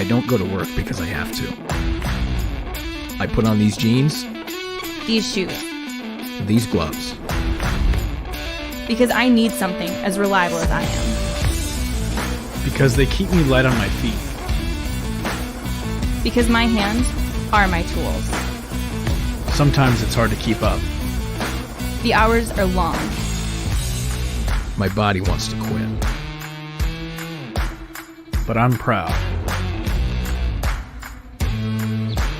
I don't go to work because I have to. I put on these jeans, these shoes, these gloves, because I need something as reliable as I am. Because they keep me light on my feet. Because my hands are my tools. Sometimes it's hard to keep up. The hours are long. My body wants to quit. But I'm proud.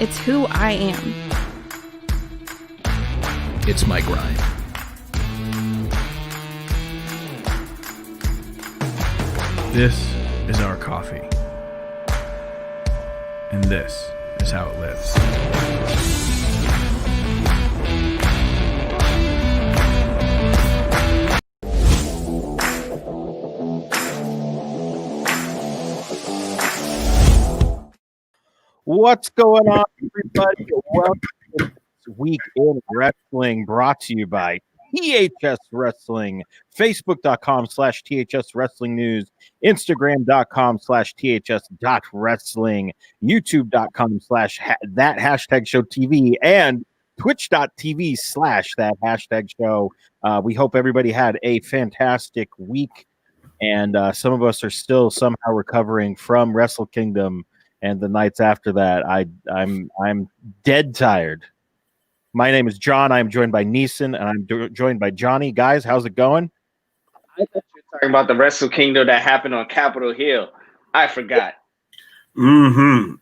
It's who I am. It's my grind. This is our coffee. And this is how it lives. What's going on, everybody? Welcome to this week in wrestling, brought to you by THS Wrestling, Facebook.com/THS Wrestling News, Instagram.com/THS.Wrestling, YouTube.com/that hashtag show TV, and Twitch.tv/that hashtag show. We hope everybody had a fantastic week, and some of us are still somehow recovering from Wrestle Kingdom. And the nights after that, I'm dead tired. My name is John. I'm joined by Neeson, and I'm joined by Johnny. Guys, how's it going? I thought you were talking about the Wrestle Kingdom that happened on Capitol Hill. I forgot. Man,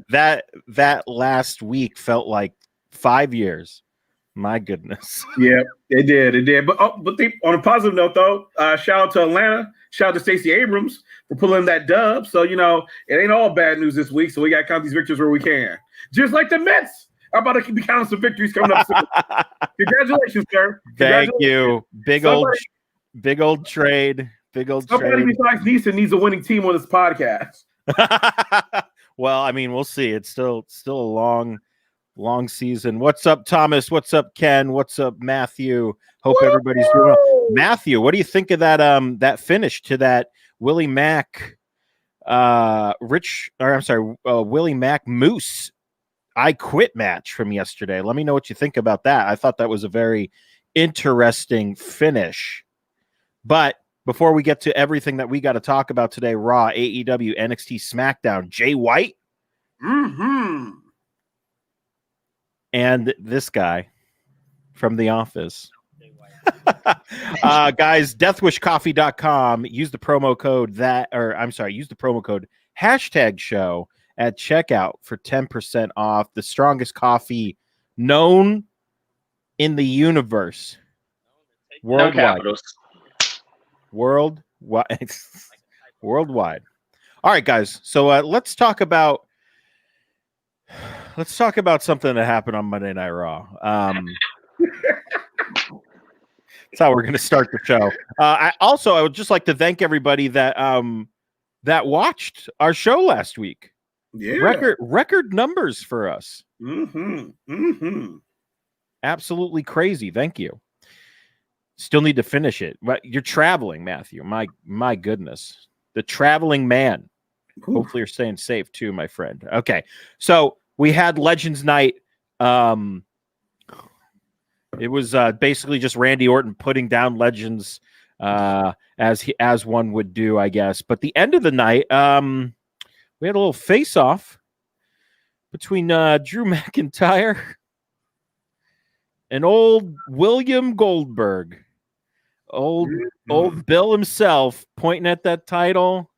that last week felt like 5 years. My goodness. Yeah, it did. But on a positive note, though, shout out to Atlanta. Shout out to Stacey Abrams for pulling that dub. So, it ain't all bad news this week. So we got to count these victories where we can. Just like the Mets are about to be counting some victories coming up soon. Congratulations, sir. Thank you. Big old trade. Somebody besides Neeson needs a winning team on this podcast. Well, I mean, we'll see. It's still a long season. What's up, Thomas? What's up, Ken? What's up, Matthew? Hope everybody's doing well. Matthew, what do you think of that finish to that Willie Mack Willie Mack Moose I Quit match from yesterday? Let me know what you think about that. I thought that was a very interesting finish. But before we get to everything that we got to talk about today, Raw, AEW, NXT, SmackDown, Jay White. And this guy from The Office. Guys, deathwishcoffee.com. Use the promo code hashtag show at checkout for 10% off. The strongest coffee known in the universe. Worldwide. Worldwide. All right, guys. So let's talk about something that happened on Monday Night Raw. That's how we're going to start the show. I would just like to thank everybody that watched our show last week. Yeah, record numbers for us. Absolutely crazy. Thank you. Still need to finish it, but you're traveling, Matthew. My goodness, the traveling man. Ooh. Hopefully, you're staying safe too, my friend. Okay, so we had Legends Night. It was basically just Randy Orton putting down Legends as one would do, I guess. But the end of the night, we had a little face-off between Drew McIntyre and old William Goldberg. Old Bill himself pointing at that title.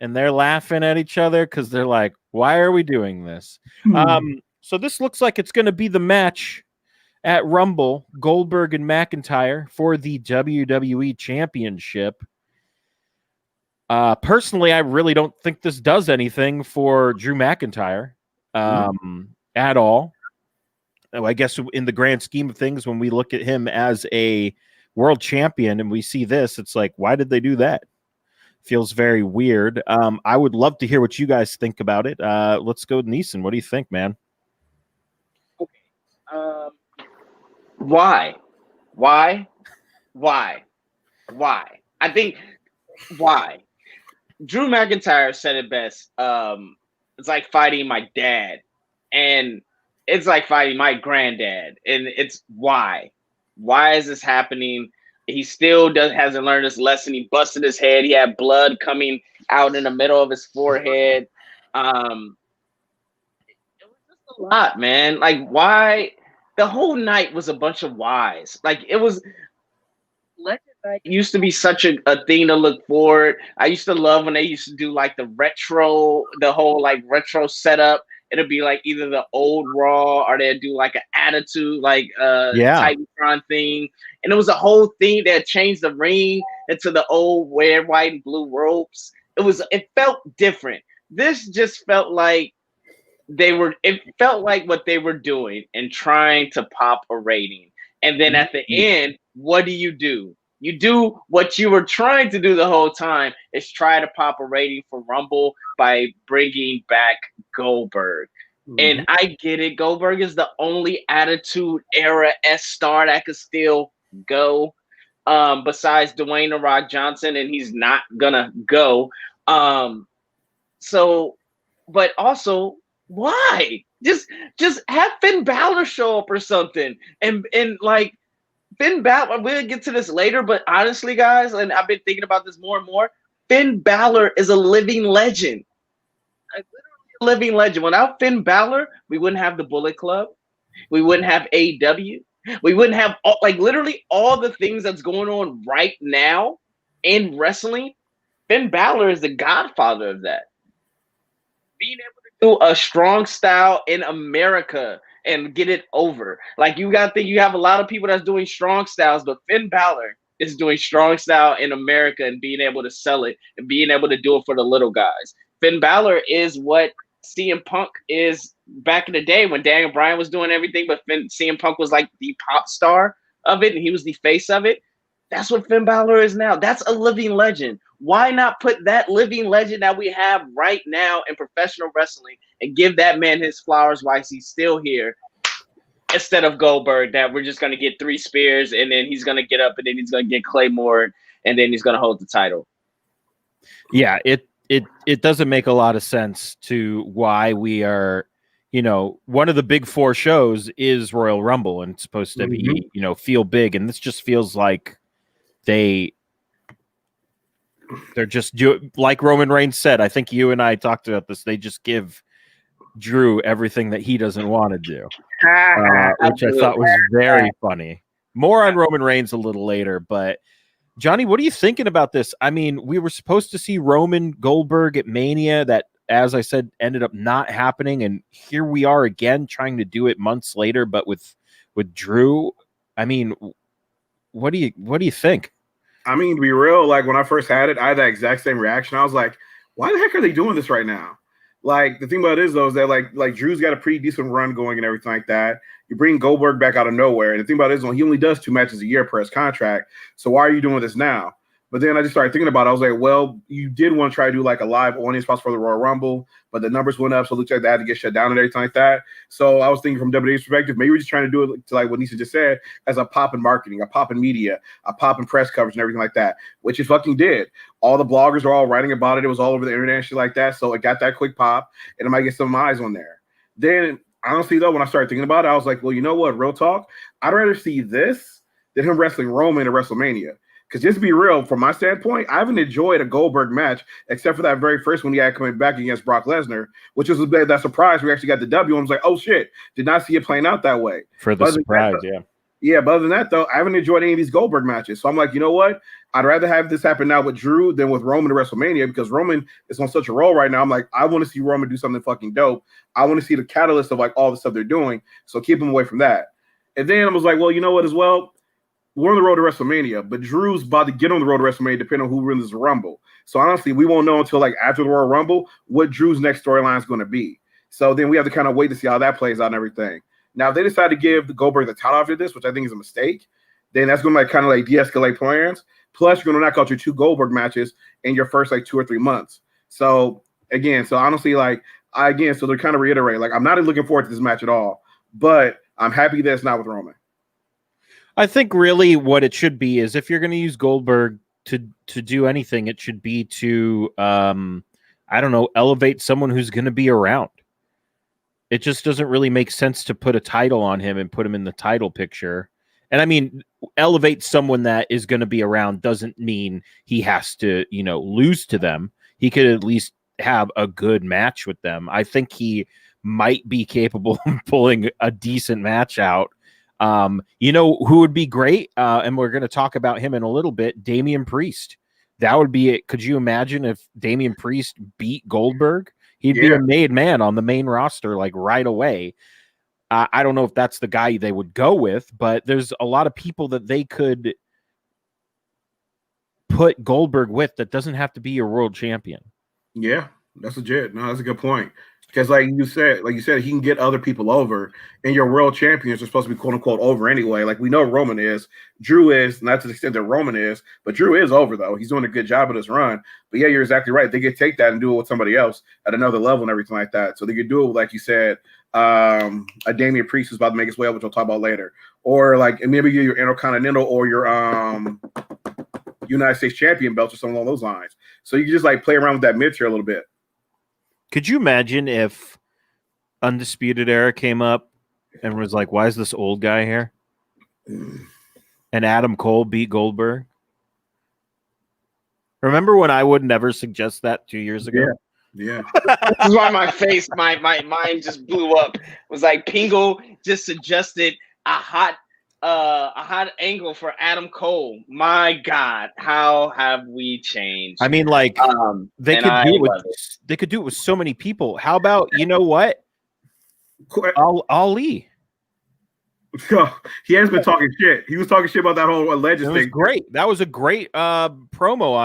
And they're laughing at each other because they're like, why are we doing this? So this looks like it's going to be the match at Rumble, Goldberg and McIntyre for the WWE Championship. Personally, I really don't think this does anything for Drew McIntyre at all. I guess in the grand scheme of things, when we look at him as a world champion and we see this, it's like, why did they do that? Feels very weird. I would love to hear what you guys think about it. Let's go with Neeson. What do you think, man? Okay. Why? I think why? Drew McIntyre said it best. It's like fighting my dad, and it's like fighting my granddad. And it's why? Why is this happening? He still hasn't learned his lesson. He busted his head. He had blood coming out in the middle of his forehead. It was just a lot, man. Like, why? The whole night was a bunch of whys. Like, it was. Legend Night used to be such a thing to look forward. I used to love when they used to do like the whole like retro setup. It'd be like either the old Raw or they'd do like an attitude, like Titantron thing. And it was a whole thing that changed the ring into the old red, white, and blue ropes. It felt different. This just felt like it felt like what they were doing and trying to pop a rating. And then at the end, what do? You do what you were trying to do the whole time, is try to pop a rating for Rumble by bringing back Goldberg. And I get it. Goldberg is the only Attitude Era star that could still go, besides Dwayne The Rock Johnson, and he's not gonna go. But also, why? Just have Finn Balor show up or something, and like Finn Balor. We'll get to this later, but honestly, guys, and I've been thinking about this more and more. Finn Balor is a living legend, literally a living legend. Without Finn Balor, we wouldn't have the Bullet Club, we wouldn't have AEW, we wouldn't have literally all the things that's going on right now in wrestling. Finn Balor is the godfather of that. Being able to do a strong style in America and get it over. Like, you have a lot of people that's doing strong styles, but Finn Balor is doing strong style in America and being able to sell it and being able to do it for the little guys. Finn Balor is what CM Punk is back in the day when Daniel Bryan was doing everything, but CM Punk was like the pop star of it and he was the face of it. That's what Finn Balor is now. That's a living legend. Why not put that living legend that we have right now in professional wrestling and give that man his flowers while he's still here, instead of Goldberg, that we're just going to get 3 spears and then he's going to get up and then he's going to get Claymore and then he's going to hold the title. Yeah, it doesn't make a lot of sense to why we are, one of the big 4 shows is Royal Rumble and it's supposed to be, feel big. And this just feels like they're just like Roman Reigns said. I think you and I talked about this. They just give Drew everything that he doesn't want to do, which I thought was very funny. More on Roman Reigns a little later, but Johnny, what are you thinking about this? I mean, we were supposed to see Roman Goldberg at Mania. That, as I said, ended up not happening, and here we are again trying to do it months later, but with Drew. I mean, what do you think? I mean, to be real, like when I first had it, I had that exact same reaction. I was like, why the heck are they doing this right now? Like, the thing about it is, though, is that like Drew's got a pretty decent run going and everything like that. You bring Goldberg back out of nowhere. And the thing about it is, he only does 2 matches a year per his contract. So why are you doing this now? But then I just started thinking about it. I was like, well, you did want to try to do like a live audience spot for the Royal Rumble, but the numbers went up, so it looks like they had to get shut down and everything like that. So I was thinking from WWE's perspective, maybe we're just trying to do it to like what Nisa just said, as a pop in marketing, a pop in media, a pop in press coverage and everything like that, which it fucking did. All the bloggers were all writing about it. It was all over the internet and shit like that. So it got that quick pop, and it might get some eyes on there. Then honestly, though, when I started thinking about it, I was like, well, you know what? Real talk, I'd rather see this than him wrestling Roman at WrestleMania. Because just to be real, from my standpoint, I haven't enjoyed a Goldberg match except for that very first one he had coming back against Brock Lesnar, which was that surprise. We actually got the W. And I was like, oh shit, did not see it playing out that way. For the surprise, yeah. Yeah, but other than that, though, I haven't enjoyed any of these Goldberg matches. So I'm like, you know what? I'd rather have this happen now with Drew than with Roman at WrestleMania, because Roman is on such a roll right now. I'm like, I want to see Roman do something fucking dope. I want to see the catalyst of like all the stuff they're doing. So keep him away from that. And then I was like, well, you know what as well? We're on the road to WrestleMania, but Drew's about to get on the road to WrestleMania depending on who wins the Rumble. So honestly, we won't know until like after the Royal Rumble what Drew's next storyline is going to be. So then we have to kind of wait to see how that plays out and everything. Now, if they decide to give the Goldberg the title after this, which I think is a mistake, then that's going to like kind of like de-escalate plans. Plus, you're going to knock out your 2 Goldberg matches in your first like 2 or 3 months. So again, so honestly, like so they're kind of reiterating, like I'm not looking forward to this match at all, but I'm happy that it's not with Roman. I think really what it should be is if you're going to use Goldberg to do anything, it should be to I don't know, elevate someone who's going to be around. It just doesn't really make sense to put a title on him and put him in the title picture. And I mean, elevate someone that is going to be around doesn't mean he has to, lose to them. He could at least have a good match with them. I think he might be capable of pulling a decent match out. Who would be great? And we're going to talk about him in a little bit. Damien Priest. That would be it. Could you imagine if Damien Priest beat Goldberg? He'd be a made man on the main roster, like right away. I don't know if that's the guy they would go with, but there's a lot of people that they could put Goldberg with that doesn't have to be your world champion. Yeah, that's legit. No, that's a good point. Because like you said, he can get other people over, and your world champions are supposed to be quote unquote over anyway. Like we know Roman is, Drew is, not to the extent that Roman is, but Drew is over though. He's doing a good job of this run. But yeah, you're exactly right. They could take that and do it with somebody else at another level and everything like that. So they could do it with, like you said, a Damien Priest who's about to make his way up, which we'll talk about later, or like maybe your Intercontinental or your United States champion belts or something along those lines. So you can just like play around with that mid tier a little bit. Could you imagine if Undisputed Era came up and was like, why is this old guy here? And Adam Cole beat Goldberg? Remember when I would never suggest that 2 years ago? Yeah. This is why my mind just blew up. It was like Pingo just suggested a hot angle for Adam Cole. My God, how have we changed? I mean, like they could do it with so many people. How about what? Ali. He has been talking shit. He was talking shit about that whole alleged thing. Great. That was a great promo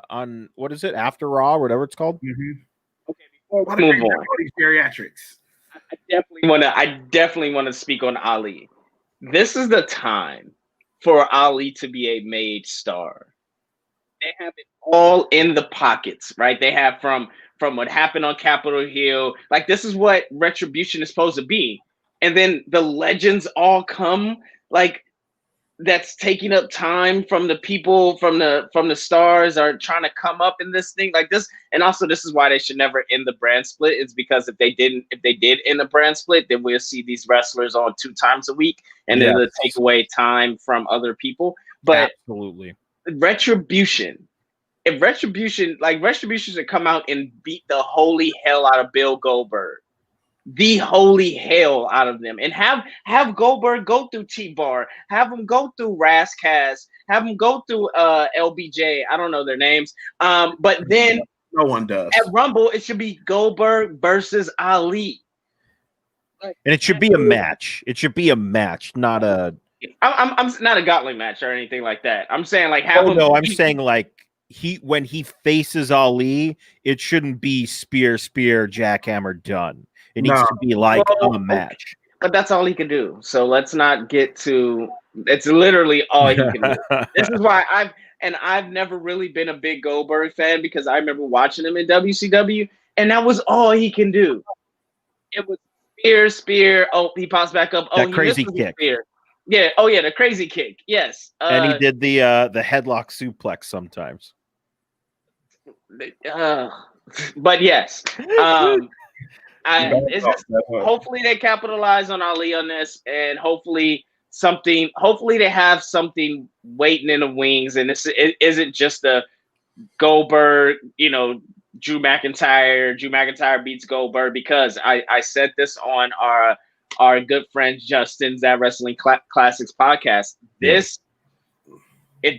on what is it? After Raw, whatever it's called. Mm-hmm. Okay, before we move on, these geriatrics. I definitely want to speak on Ali. This is the time for Ali to be a made star. They have it all in the pockets, right? They have from what happened on Capitol Hill. Like this is what Retribution is supposed to be. And then the legends all come, like that's taking up time from the people, from the stars are trying to come up in this thing like this. And also this is why they should never end the brand split. It's because if they did end the brand split, then we'll see these wrestlers on 2 times a week and it'll take away time from other people. But absolutely. Retribution. If Retribution should come out and beat the holy hell out of Bill Goldberg. The holy hell out of them, and have Goldberg go through T-Bar, have him go through Raskaz, have him go through LBJ. I don't know their names. But then no one does. At Rumble, it should be Goldberg versus Ali. And it should be a match. It should be a match, not a. I'm not a gauntlet match or anything like that. I'm saying like have. Oh no, I'm saying like when he faces Ali, it shouldn't be spear, jackhammer, done. It needs to be like a match. But that's all he can do. So let's not get to it's literally all he can do. This is why I've never really been a big Goldberg fan because I remember watching him in WCW and that was all he can do. It was spear. Oh, he pops back up. Oh, that crazy kick. Spear. Yeah. Oh yeah, the crazy kick. Yes. And he did the headlock suplex sometimes. But yes. Hopefully they capitalize on Ali on this, and hopefully they have something waiting in the wings, and it isn't just a Goldberg, Drew McIntyre beats Goldberg, because I said this on our good friend Justin's That Wrestling Classics podcast. If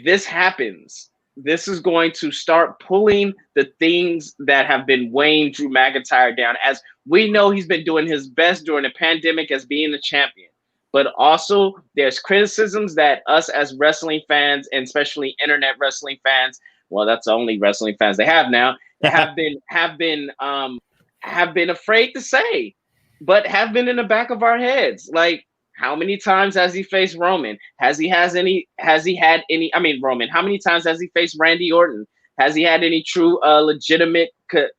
this happens, this is going to start pulling the things that have been weighing Drew McIntyre down. As we know, he's been doing his best during the pandemic as being the champion. But also, there's criticisms that us as wrestling fans, and especially internet wrestling fans, well, that's the only wrestling fans they have now, have been afraid to say, but have been in the back of our heads. Like, how many times has he faced Roman? Roman, how many times has he faced Randy Orton? Has he had any true legitimate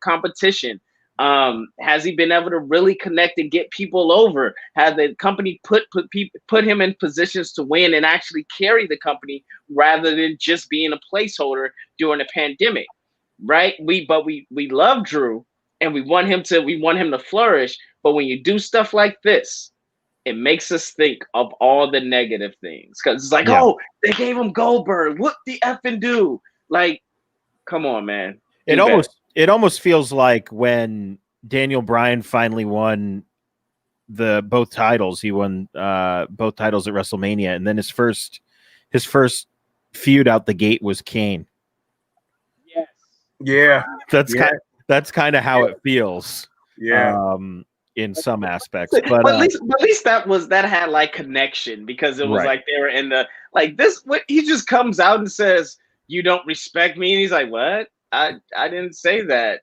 competition? Has he been able to really connect and get people over? Has the company put him in positions to win and actually carry the company rather than just being a placeholder during a pandemic? Right? We love Drew and we want him to flourish. But when you do stuff like this, it makes us think of all the negative things, because it's like, oh, they gave him Goldberg. What the effing do? Like, come on, man. It almost feels like when Daniel Bryan finally won both titles. He won both titles at WrestleMania, and then his first feud out the gate was Kane. Yes. Yeah. That's kind of how it feels. Yeah. In some aspects, but at least that had like connection, because it was like they were in the like this. He just comes out and says, "You don't respect me," and he's like, "What? I didn't say that."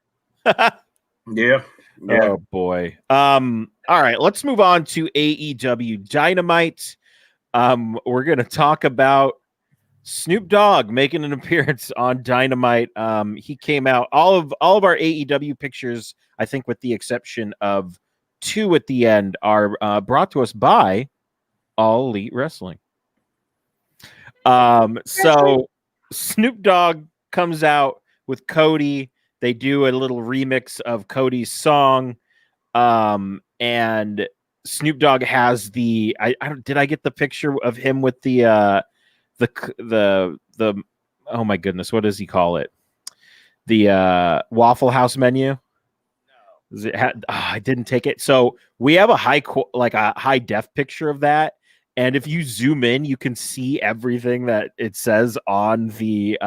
Yeah. Oh boy. All right, let's move on to AEW Dynamite. We're gonna talk about Snoop Dogg making an appearance on Dynamite. He came out. All of our AEW pictures, I think, with the exception of 2 at the end, are brought to us by All Elite Wrestling. So Snoop Dogg comes out with Cody. They do a little remix of Cody's song, and Snoop Dogg has the. Did I get the picture of him with the oh my goodness, what does he call it? The Waffle House menu. I didn't take it. So we have a high def picture of that, and if you zoom in, you can see everything that it says on the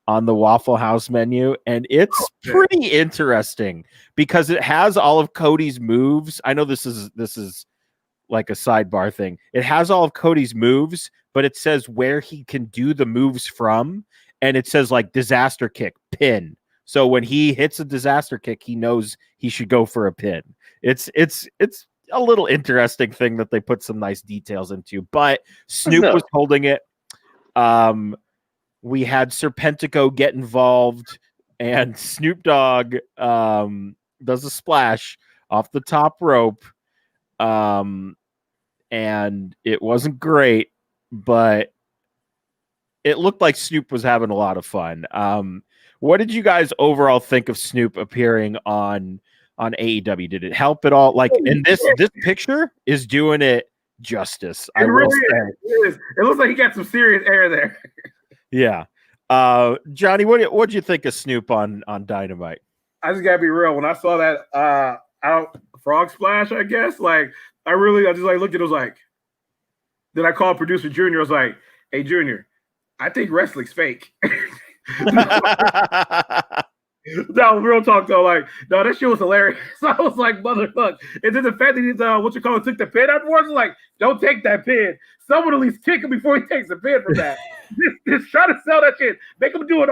Waffle House menu, and it's pretty interesting because it has all of Cody's moves. I know this is like a sidebar thing. It has all of Cody's moves, but it says where he can do the moves from, and it says like disaster kick, pin. So when he hits a disaster kick, he knows he should go for a pin. It's a little interesting thing that they put some nice details into. But Snoop was holding it. We had Serpentico get involved, and Snoop Dogg does a splash off the top rope. And it wasn't great, but it looked like Snoop was having a lot of fun. What did you guys overall think of Snoop appearing on AEW? Did it help at all? Like, and this picture is doing it justice. It really is. It looks like he got some serious air there. Yeah. Johnny, what'd you think of Snoop on Dynamite? I just gotta be real. When I saw that out frog splash, I guess, like I just like looked at it, was like, then I called producer Junior. I was like, "Hey Junior, I think wrestling's fake." No, real talk though. Like, no, that shit was hilarious. So I was like, motherfucker. And then the fact that he took the pin afterwards, like, don't take that pin. Someone at least kick him before he takes the pin from that. just try to sell that shit. Make him do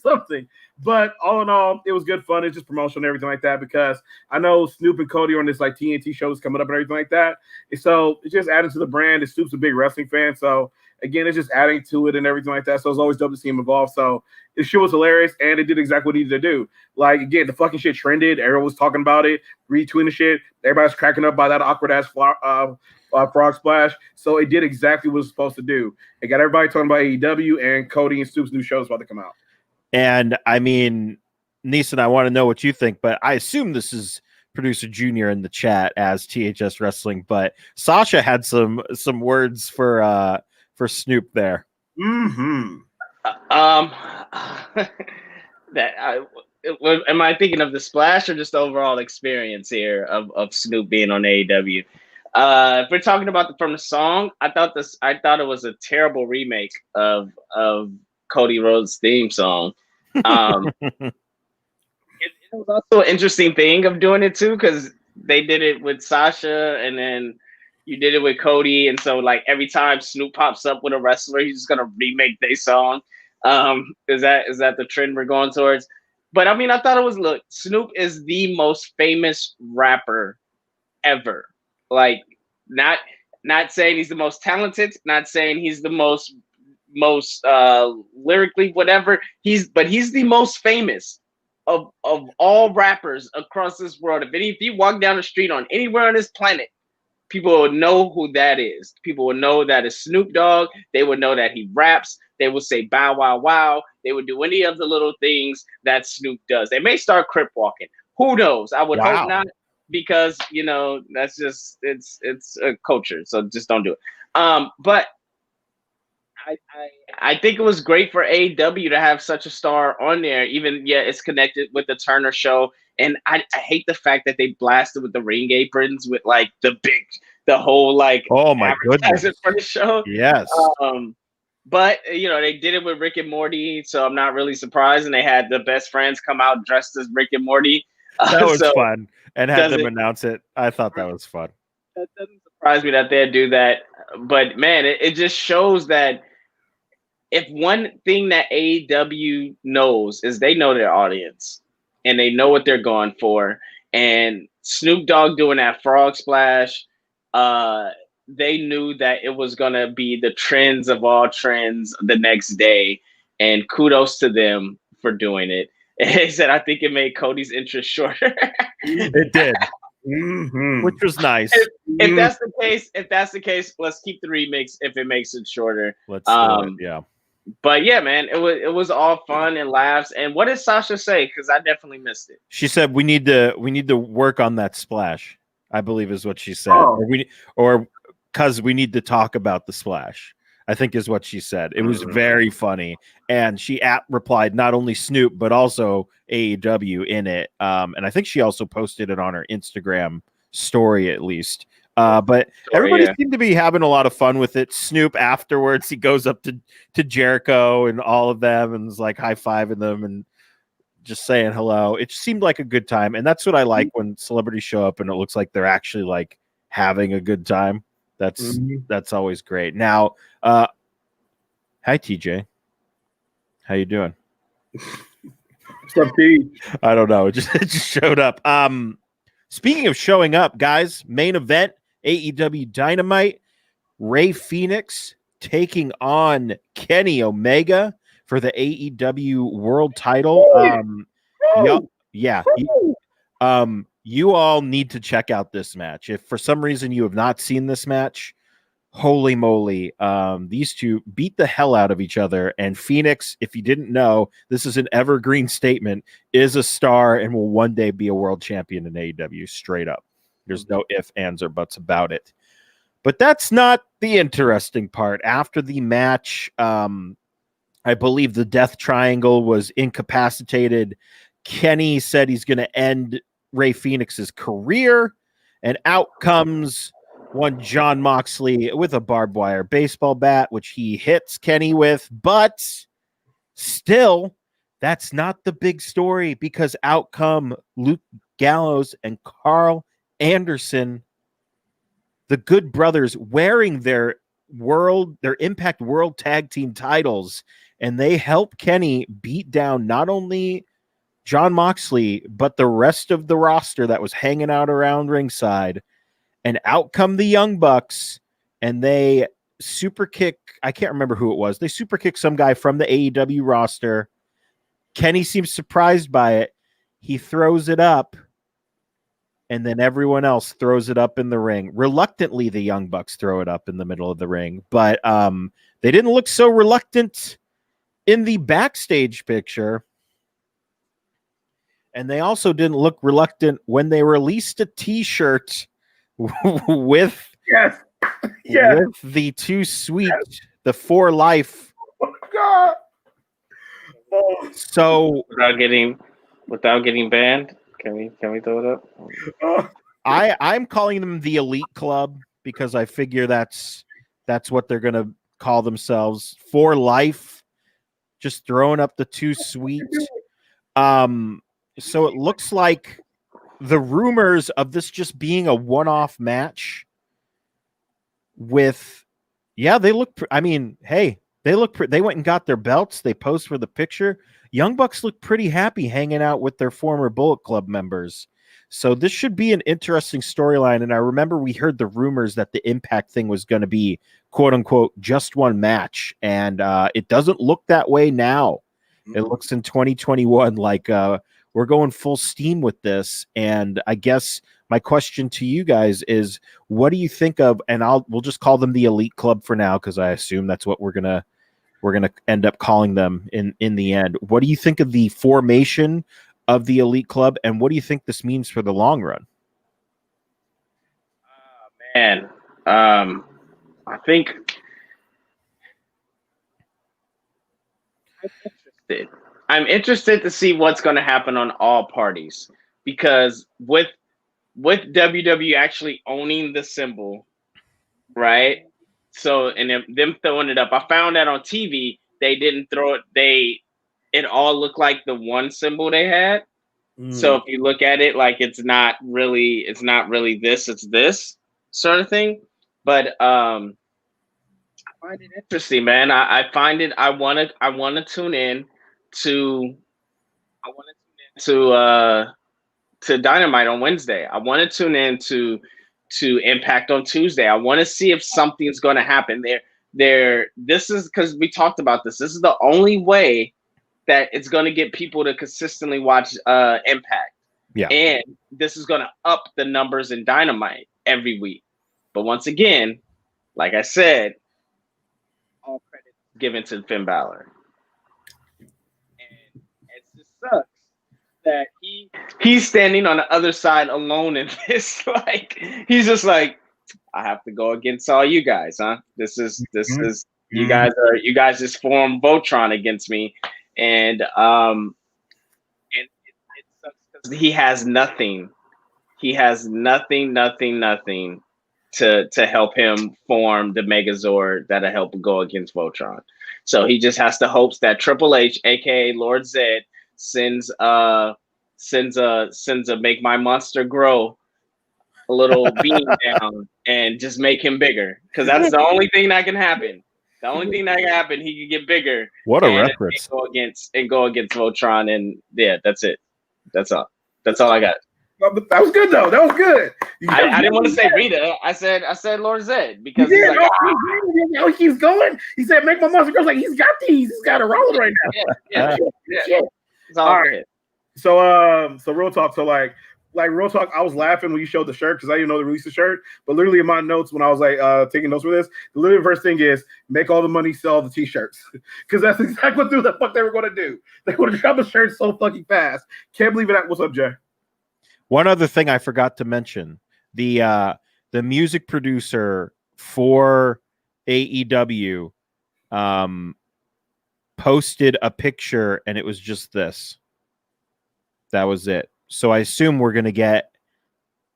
something. But all in all, it was good fun. It's just promotion and everything like that, because I know Snoop and Cody are on this like TNT shows coming up and everything like that. And so it's just adding to the brand. And Snoop's a big wrestling fan. So again, it's just adding to it and everything like that. So it's always dope to see him involved. So the shit was hilarious, and it did exactly what it needed to do. Like, again, the fucking shit trended. Everyone was talking about it, retweeting shit. Everybody's cracking up by that awkward-ass frog splash. So it did exactly what it was supposed to do. It got everybody talking about AEW, and Cody and Snoop's new show is about to come out. And, I mean, Neeson, I want to know what you think, but I assume this is producer Junior in the chat as THS Wrestling, but Sasha had some words for Snoop there. Mm-hmm. Am I thinking of the splash or just the overall experience here of Snoop being on AEW? If we're talking about from the song, I thought it was a terrible remake of Cody Rhodes' theme song. It was also an interesting thing of doing it too, because they did it with Sasha, and then you did it with Cody, and so like every time Snoop pops up with a wrestler, he's just gonna remake their song. Is that the trend we're going towards? But I mean, I thought it was, look, Snoop is the most famous rapper ever. Like, not saying he's the most talented, not saying he's the most lyrically whatever. He's the most famous. of all rappers across this world. If you walk down the street on anywhere on this planet, people will know who that is. People will know that it's Snoop Dogg. They would know that he raps. They would say bow wow wow. They would do any of the little things that Snoop does. They may start crip walking. Who knows? I would hope not, because that's just it's a culture. So just don't do it. But I think it was great for AEW to have such a star on there. Even it's connected with the Turner show, and I hate the fact that they blasted with the ring aprons with like the whole like oh my goodness for the show. Yes. But they did it with Rick and Morty, so I'm not really surprised. And they had the best friends come out dressed as Rick and Morty. That was fun, and had them announce it. I thought that was fun. That doesn't surprise me that they'd do that. But man, it just shows that if one thing that AEW knows is they know their audience and they know what they're going for. And Snoop Dogg doing that frog splash, they knew that it was going to be the trends of all trends the next day. And kudos to them for doing it. And they said, I think it made Cody's interest shorter. It did. Which was nice. If that's the case, let's keep the remix if it makes it shorter. Let's do it. Yeah. But yeah, man, it was all fun and laughs. And what did Sasha say? Because I definitely missed it. She said we need to work on that splash, I believe is what she said. Or because we need to talk about the splash, I think is what she said. It was very funny. And she replied not only Snoop, but also AEW in it. And I think she also posted it on her Instagram story at least. But everybody seemed to be having a lot of fun with it. Snoop afterwards, he goes up to Jericho and all of them and is like high-fiving them and just saying hello. It seemed like a good time. And that's what I like when celebrities show up and it looks like they're actually like having a good time. That's always great. Now, hi TJ. How you doing? What's up, T? I don't know. It just showed up. Speaking of showing up, guys, main event, AEW Dynamite, Rey Fenix taking on Kenny Omega for the AEW World Title. You all need to check out this match. If for some reason you have not seen this match, holy moly, these two beat the hell out of each other. And Phoenix, if you didn't know, this is an evergreen statement, is a star and will one day be a world champion in AEW, straight up. There's no ifs, ands, or buts about it. But that's not the interesting part. After the match, I believe the Death Triangle was incapacitated. Kenny said he's going to end Rey Fenix's career, and out comes one Jon Moxley with a barbed wire baseball bat, which he hits Kenny with, but still, that's not the big story, because out come Luke Gallows and Carl Anderson, the Good Brothers, wearing their Impact World Tag Team titles, and they help Kenny beat down not only Jon Moxley, but the rest of the roster that was hanging out around ringside. And out come the Young Bucks, and they super kick, I can't remember who it was. They super kick some guy from the AEW roster. Kenny seems surprised by it. He throws it up, and then everyone else throws it up in the ring. Reluctantly, the Young Bucks throw it up in the middle of the ring, but they didn't look so reluctant in the backstage picture. And they also didn't look reluctant when they released a T-shirt with the Too Sweet, the For Life. Oh God! Oh. So without getting banned, can we throw it up? Oh. I'm calling them the Elite Club because I figure that's what they're gonna call themselves. For Life, just throwing up the Too Sweet. So it looks like the rumors of this just being a one-off match with, they look, they went and got their belts. They posed for the picture. Young Bucks look pretty happy hanging out with their former Bullet Club members. So this should be an interesting storyline. And I remember we heard the rumors that the Impact thing was going to be, quote unquote, just one match. And it doesn't look that way now. It looks in 2021 like, we're going full steam with this. And I guess my question to you guys is, what do you think of? And we'll just call them the Elite Club for now, because I assume that's what we're gonna end up calling them in the end. What do you think of the formation of the Elite Club, and what do you think this means for the long run? Man, I think I'm interested to see what's going to happen on all parties, because with WWE actually owning the symbol, right? So, and them throwing it up, I found that on TV they didn't throw it. It all looked like the one symbol they had. So if you look at it, like it's not really this, it's this sort of thing. But I find it interesting, man. I find it. I want to tune in to Dynamite on Wednesday. I want to tune in to Impact on Tuesday. I want to see if something's going to happen there. This is because we talked about this. This is the only way that it's going to get people to consistently watch Impact. Yeah. And this is going to up the numbers in Dynamite every week. But once again, like I said, all credit given to Finn Balor. And it just sucks that he's standing on the other side alone in this. Like, he's just like, I have to go against all you guys, huh? This is you guys just formed Voltron against me. And it sucks because he has nothing. He has nothing to help him form the Megazord that'll help go against Voltron. So he just has to hope that Triple H, aka Lord Zed, sends a make my monster grow a little beam down and just make him bigger. Because that's the only thing that can happen. The only thing that can happen, he can get bigger. What a reference! Go against Voltron, and yeah, that's it. That's all. That's all I got. That was good though. That was good. I didn't want to say Rita. I said Lord Zed because he's like, he keeps going. He said, "Make my monster grow." Like he's got these. He's got it rolling right now. Yeah. It's all right. So real talk. So like real talk, I was laughing when you showed the shirt because I didn't know they released the shirt. But literally in my notes when I was like taking notes for this, the literally first thing is make all the money, sell the t-shirts. Because that's exactly what the fuck they were going to do. They would have dropped the shirt so fucking fast. Can't believe it. What's up, Jay? One other thing I forgot to mention, the music producer for AEW posted a picture and it was just this. That was it. So I assume we're going to get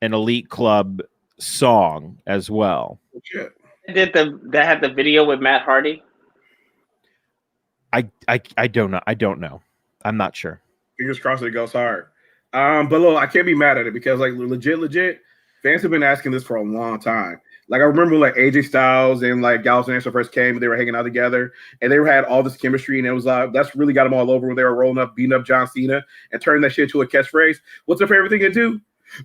an Elite Club song as well. That had the video with Matt Hardy? I don't know. I don't know. I'm not sure. Fingers crossed it goes hard. But look, I can't be mad at it because like legit, fans have been asking this for a long time. Like I remember like AJ Styles and like Gallows and Anderson first came and they were hanging out together and they had all this chemistry and it was that's really got them all over when they were rolling up, beating up John Cena and turning that shit into a catchphrase. What's their favorite thing to do?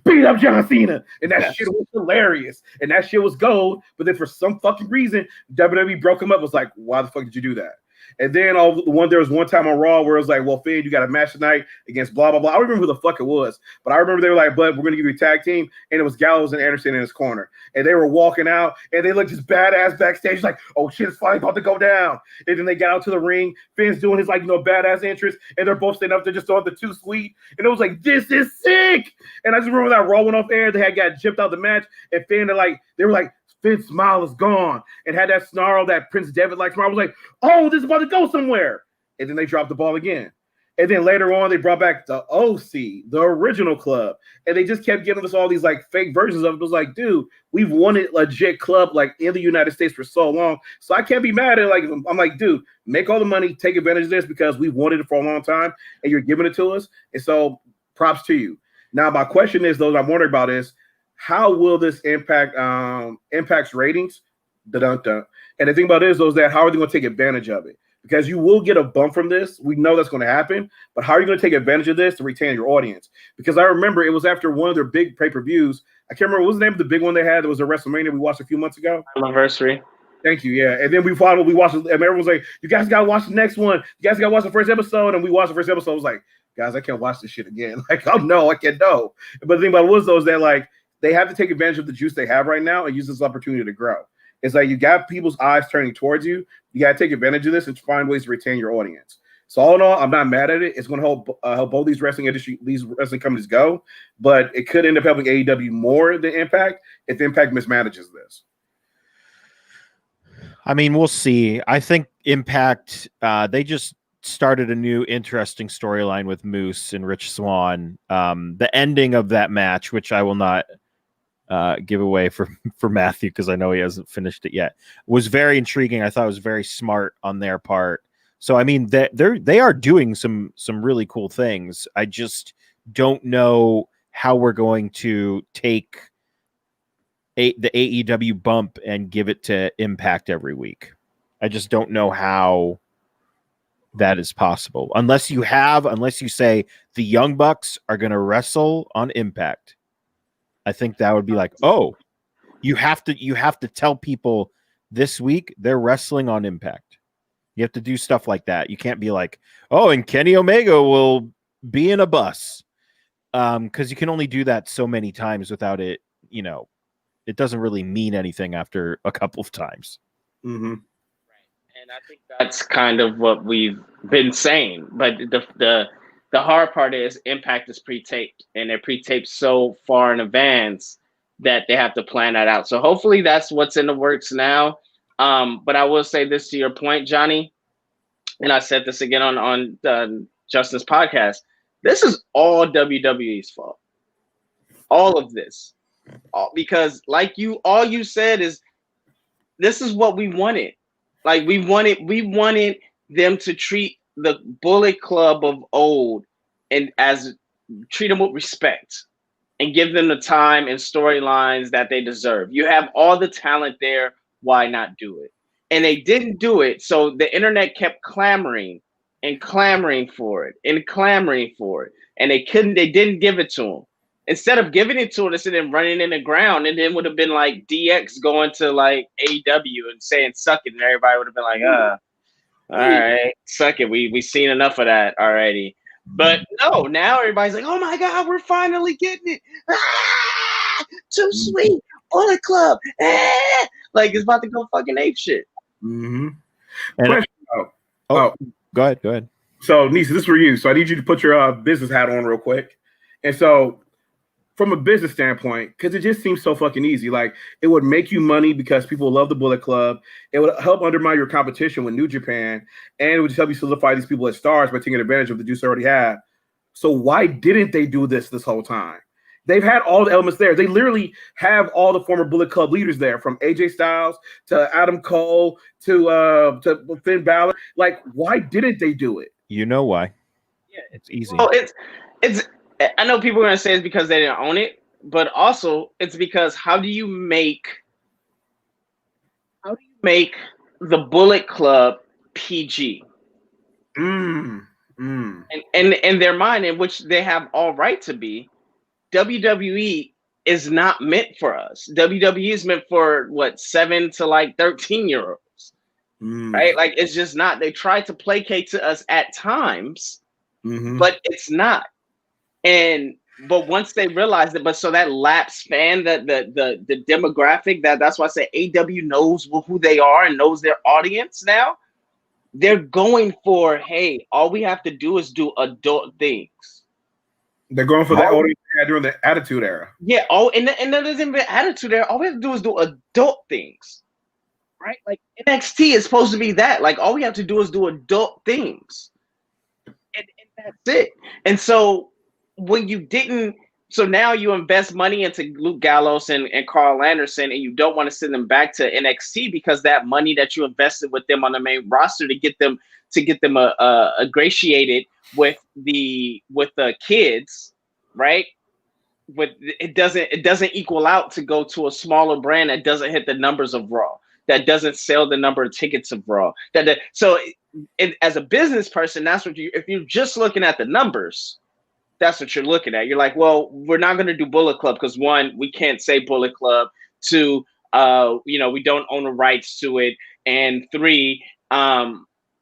Beat up John Cena. And that shit was hilarious. And that shit was gold. But then for some fucking reason, WWE broke him up. It was like, why the fuck did you do that? And then there was one time on Raw where it was like, well, Finn, you got a match tonight against blah, blah, blah. I don't remember who the fuck it was, but I remember they were like, but we're going to give you a tag team. And it was Gallows and Anderson in his corner. And they were walking out and they looked just badass backstage, like, oh shit, it's finally about to go down. And then they got out to the ring. Finn's doing his like, badass entrance. And they're both standing up there just on the too sweet. And it was like, this is sick. And I just remember that Raw went off air. They had got gypped out the match. And Finn, they were like, Finn's smile is gone and had that snarl that Prince Devitt like smile. I was like, oh, this is about to go somewhere. And then they dropped the ball again. And then later on, they brought back the OC, the original club. And they just kept giving us all these like fake versions of it. It was like, dude, we've wanted legit club like in the United States for so long. So I can't be mad at it. Like, I'm like, dude, make all the money, take advantage of this because we've wanted it for a long time and you're giving it to us. And so props to you. Now, my question is, though, I'm wondering about is, how will this impact Impact's ratings? Dun-dun-dun. And the thing about it is, though, is that how are they going to take advantage of it? Because you will get a bump from this. We know that's going to happen. But how are you going to take advantage of this to retain your audience? Because I remember it was after one of their big pay-per-views. I can't remember what was the name of the big one they had. It was a WrestleMania we watched a few months ago. Anniversary. Thank you. Yeah. And then we watched it, and everyone was like, you guys got to watch the next one. You guys got to watch the first episode. And we watched the first episode. It was like, guys, I can't watch this shit again. Like, oh no, I can't know. But the thing about it was though is that like they have to take advantage of the juice they have right now and use this opportunity to grow. It's like you got people's eyes turning towards you. You got to take advantage of this and find ways to retain your audience. So all in all, I'm not mad at it. It's going to help both these wrestling companies go, but it could end up helping AEW more than Impact if Impact mismanages this. I mean, we'll see. I think Impact, they just started a new interesting storyline with Moose and Rich Swann. The ending of that match, which I will not give away for Matthew because I know he hasn't finished it yet, was very intriguing. I thought it was very smart on their part. So I mean, they are doing some really cool things. I just don't know how we're going to take the AEW bump and give it to Impact every week. I just don't know how that is possible unless you say the Young Bucks are going to wrestle on Impact. I think that would be like, oh, you have to tell people this week they're wrestling on Impact. You have to do stuff like that. You can't be like, oh, and Kenny Omega will be in a bus. Because you can only do that so many times without it, it doesn't really mean anything after a couple of times. Mm-hmm. Right. And I think that's kind of what we've been saying. But the hard part is Impact is pre-taped, and they're pre-taped so far in advance that they have to plan that out. So hopefully that's what's in the works now. But I will say this to your point, Johnny, and I said this again on Justin's podcast. This is all WWE's fault. All of this. Because all you said is this is what we wanted. Like we wanted them to treat the Bullet Club of old and treat them with respect and give them the time and storylines that they deserve. You have all the talent there. Why not do it? And they didn't do it. So the internet kept clamoring for it. And they didn't give it to them. Instead of giving it to them, instead of running in the ground, and then would have been like DX going to like AEW and saying suck it, and everybody would have been like, all right, suck it. We've seen enough of that already. But no, now everybody's like, oh my God, we're finally getting it. Ah, too sweet. Bullet Club. Ah! Like it's about to go fucking ape shit. Mm-hmm. And go ahead. So, Nisa, this is for you. So I need you to put your business hat on real quick. And so from a business standpoint, because it just seems so fucking easy. Like it would make you money because people love the Bullet Club. It would help undermine your competition with New Japan, and it would just help you solidify these people as stars by taking advantage of the juice they already have. So why didn't they do this whole time? They've had all the elements there. They literally have all the former Bullet Club leaders there, from AJ Styles to Adam Cole to Finn Balor. Like, why didn't they do it? You know why? Yeah, it's easy. Well, it's. I know people are gonna say it's because they didn't own it, but also it's because how do you make the Bullet Club PG? And in their mind, in which they have all right to be, WWE is not meant for us. WWE is meant for 7 to 13-year-olds, right? Like it's just not. They try to placate to us at times, but it's not. But once they realize it, so that lapsed fan, the demographic, that's why I say AEW knows who they are and knows their audience now. They're going for, hey, all we have to do is do adult things. They're going for that audience they had during the Attitude Era. Yeah. And there isn't even Attitude Era. All we have to do is do adult things, right? Like NXT is supposed to be that. Like all we have to do is do adult things, and that's it. And so when you didn't, so now you invest money into Luke Gallows and Carl Anderson, and you don't want to send them back to NXT because that money that you invested with them on the main roster to get them ingratiated with the kids, right? But it doesn't equal out to go to a smaller brand that doesn't hit the numbers of Raw, that doesn't sell the number of tickets of Raw. So as a business person, that's what if you're just looking at the numbers, that's what you're looking at. You're like, well, we're not going to do Bullet Club because 1, we can't say Bullet Club. 2, we don't own the rights to it, and 3,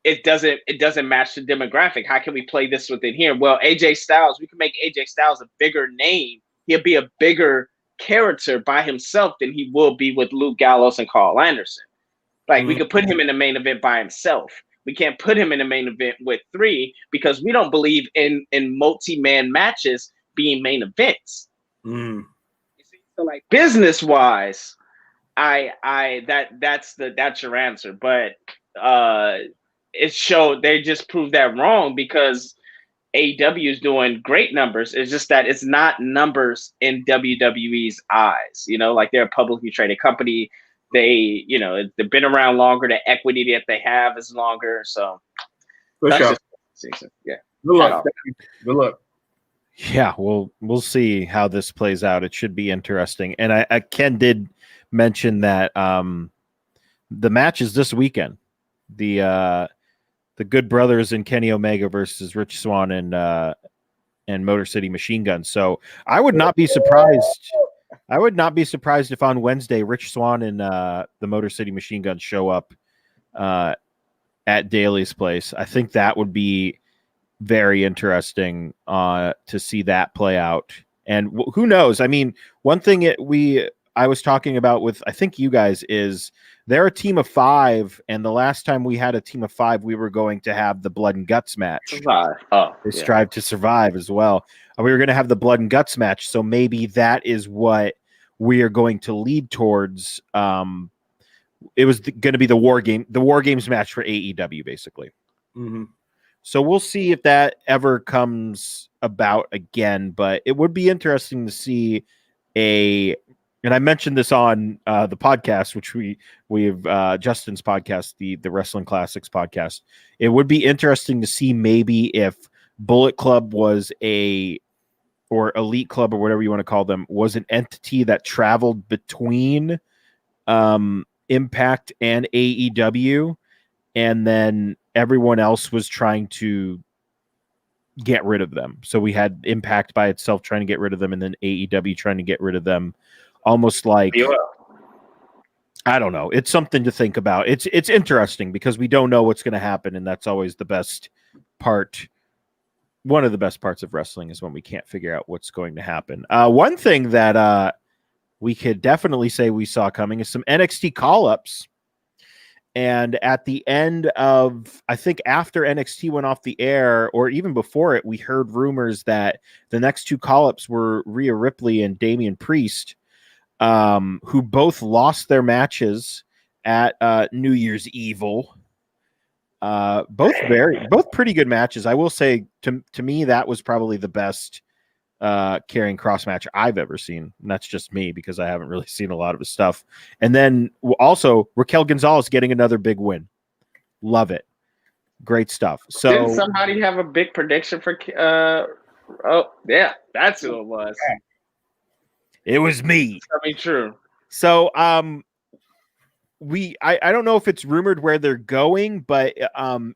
it doesn't match the demographic. How can we play this within here? Well, AJ Styles, we can make AJ Styles a bigger name. He'll be a bigger character by himself than he will be with Luke Gallows and Carl Anderson. Like, we could put him in the main event by himself. We can't put him in the main event with 3 because we don't believe in multi-man matches being main events. Mm. So, like, business-wise, that's your answer. But it showed they just proved that wrong because AEW is doing great numbers. It's just that it's not numbers in WWE's eyes. You know, like, they're a publicly traded company. They, you know, they've been around longer. The equity that they have is longer. So that's just, yeah. Good luck. Good luck. Yeah, we'll see how this plays out. It should be interesting. And I Ken did mention that the match is this weekend. The Good Brothers and Kenny Omega versus Rich Swann and Motor City Machine Gun. So I would not be surprised. I would not be surprised if on Wednesday Rich Swann and the Motor City Machine Gun show up at Daly's place. I think that would be very interesting to see that play out. And who knows? I mean, one thing I was talking about with, I think you guys, is they're a team of 5, and the last time we had a team of 5, we were going to have the Blood and Guts match. They strive to survive as well. We were going to have the Blood and Guts match, so maybe that is what we are going to lead towards. It was going to be the War Games match for AEW, basically. Mm-hmm. So we'll see if that ever comes about again, but it would be interesting to see and I mentioned this on the podcast, which we've Justin's podcast, the Wrestling Classics podcast. It would be interesting to see maybe if Bullet Club was or Elite Club or whatever you want to call them, was an entity that traveled between Impact and AEW, and then everyone else was trying to get rid of them. So we had Impact by itself trying to get rid of them, and then AEW trying to get rid of them. Almost like, I don't know. It's something to think about. It's interesting because we don't know what's going to happen, and that's always the best part. One of the best parts of wrestling is when we can't figure out what's going to happen. One thing that we could definitely say we saw coming is some NXT call-ups. And at the end of, I think after NXT went off the air, or even before it, we heard rumors that the next 2 call-ups were Rhea Ripley and Damien Priest, who both lost their matches at New Year's Evil. Both pretty good matches. I will say, to me, that was probably the best carrying cross match I've ever seen. And that's just me because I haven't really seen a lot of his stuff. And then also Raquel Gonzalez getting another big win. Love it. Great stuff. So didn't somebody have a big prediction for oh yeah, that's who it was. It was me. I mean, true. So I don't know if it's rumored where they're going, but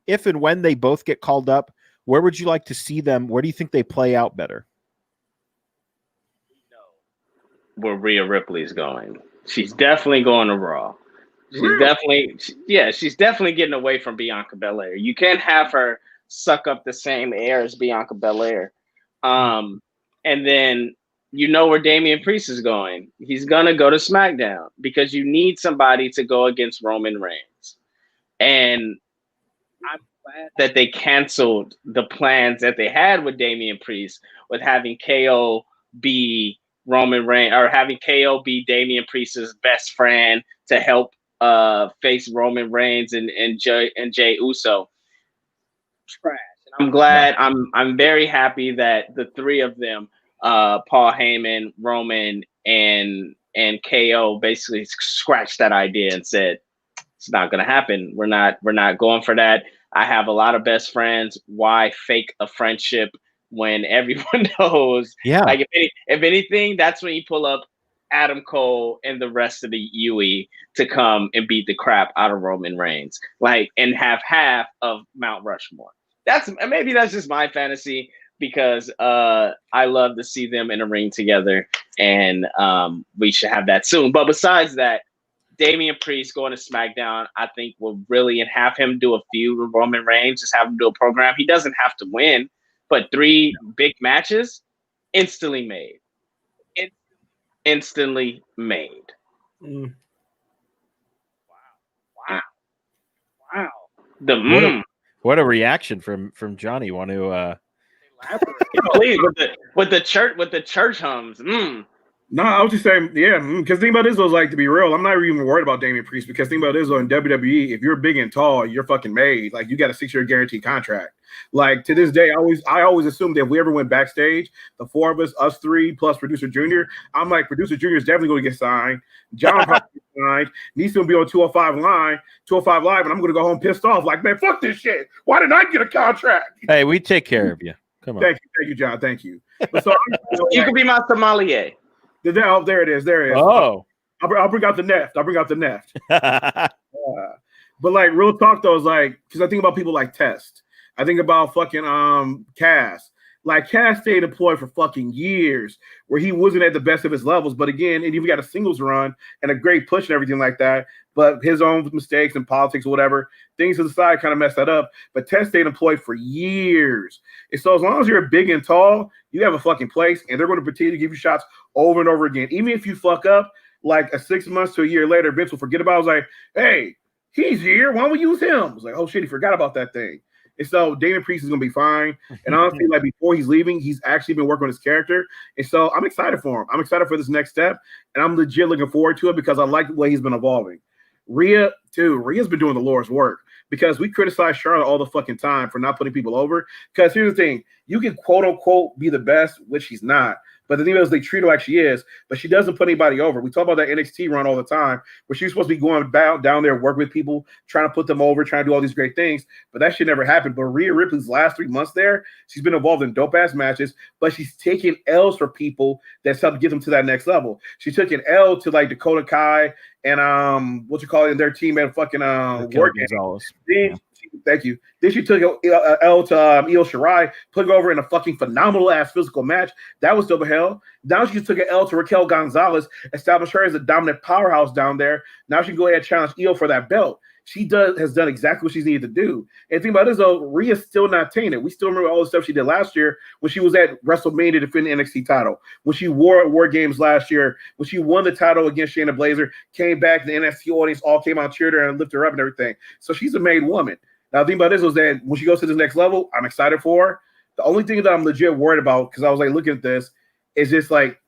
if and when they both get called up, where would you like to see them? Where do you think they play out better? Where Rhea Ripley's going. She's definitely going to Raw. She's definitely getting away from Bianca Belair. You can't have her suck up the same air as Bianca Belair. And then you know where Damian Priest is going. He's gonna go to SmackDown because you need somebody to go against Roman Reigns. And I'm glad that they canceled the plans that they had with Damian Priest with having KO be Roman Reigns, or having KO be Damian Priest's best friend to help face Roman Reigns and Jey Uso. Trash. And I'm glad. I'm very happy that the 3 of them, Paul Heyman, Roman, and KO, basically scratched that idea and said it's not going to happen. We're not going for that. I have a lot of best friends. Why fake a friendship when everyone knows? Yeah. Like if anything, that's when you pull up Adam Cole and the rest of the UE to come and beat the crap out of Roman Reigns, like, and have half of Mount Rushmore. Maybe that's just my fantasy because I love to see them in a ring together, and we should have that soon. But besides that, Damian Priest going to SmackDown, I think will really, and have him do a feud with Roman Reigns, just have him do a program. He doesn't have to win, but 3 big matches, instantly made. Instantly made. Mm. Wow. What a reaction from Johnny. Want to Please, with the church hums. No, I was just saying, because think about this was like, to be real, I'm not even worried about Damian Priest, because think about this in WWE, if you're big and tall, you're fucking made. Like, you got a 6-year guaranteed contract. Like, to this day, I always assumed that if we ever went backstage, the 4 of us 3 plus producer Junior, I'm like, producer Junior is definitely going to get signed. John probably get signed. Needs to be on 205 Live, and I'm going to go home pissed off. Like, man, fuck this shit. Why didn't I get a contract? Hey, we take care of you. Come on. Thank you, John. Thank you. But so You could be my sommelier. Oh, there it is. Oh. I'll bring out the neft. But like, real talk though, is like, because I think about people like Test. I think about fucking Cass. Like, Cass stayed employed for fucking years, where he wasn't at the best of his levels. But again, and even got a singles run and a great push and everything like that. But his own mistakes and politics or whatever, things to the side kind of messed that up. But Test stayed employed for years. And so as long as you're big and tall, you have a fucking place, and they're going to continue to give you shots over and over again. Even if you fuck up, like 6 months to a year later, Vince will forget about it. I was like, hey, he's here. Why don't we use him? I was like, oh shit, he forgot about that thing. And so Damian Priest is going to be fine. And honestly, like, before he's leaving, he's actually been working on his character. And so I'm excited for him. I'm excited for this next step. And I'm legit looking forward to it, because I like the way he's been evolving. Rhea, too. Rhea's been doing the Lord's work, because we criticize Charlotte all the fucking time for not putting people over. Because here's the thing. You can quote unquote be the best, which she's not. But the thing is, they treat her like she is, but she doesn't put anybody over. We talk about that NXT run all the time, where she's supposed to be going down there, work with people, trying to put them over, trying to do all these great things. But that shit never happened. But Rhea Ripley's last 3 months there, she's been involved in dope-ass matches, but she's taking L's for people that's helped get them to that next level. She took an L to, like, Dakota Kai and and their team at fucking War Games. Thank you. Then she took a L to Io Shirai, put her over in a fucking phenomenal ass physical match. That was dope as hell. Now she just took an L to Raquel Gonzalez, established her as a dominant powerhouse down there. Now she can go ahead and challenge Io for that belt. She has done exactly what she's needed to do. And the thing about this, though, Rhea's still not tainted. We still remember all the stuff she did last year when she was at WrestleMania defending the NXT title, when she wore at War Games last year, when she won the title against Shayna Baszler, came back, the NXT audience all came out, cheered her, and lifted her up and everything. So she's a made woman. Now, the thing about this was that when she goes to this next level, I'm excited for her. The only thing that I'm legit worried about, because I was like looking at this, is just like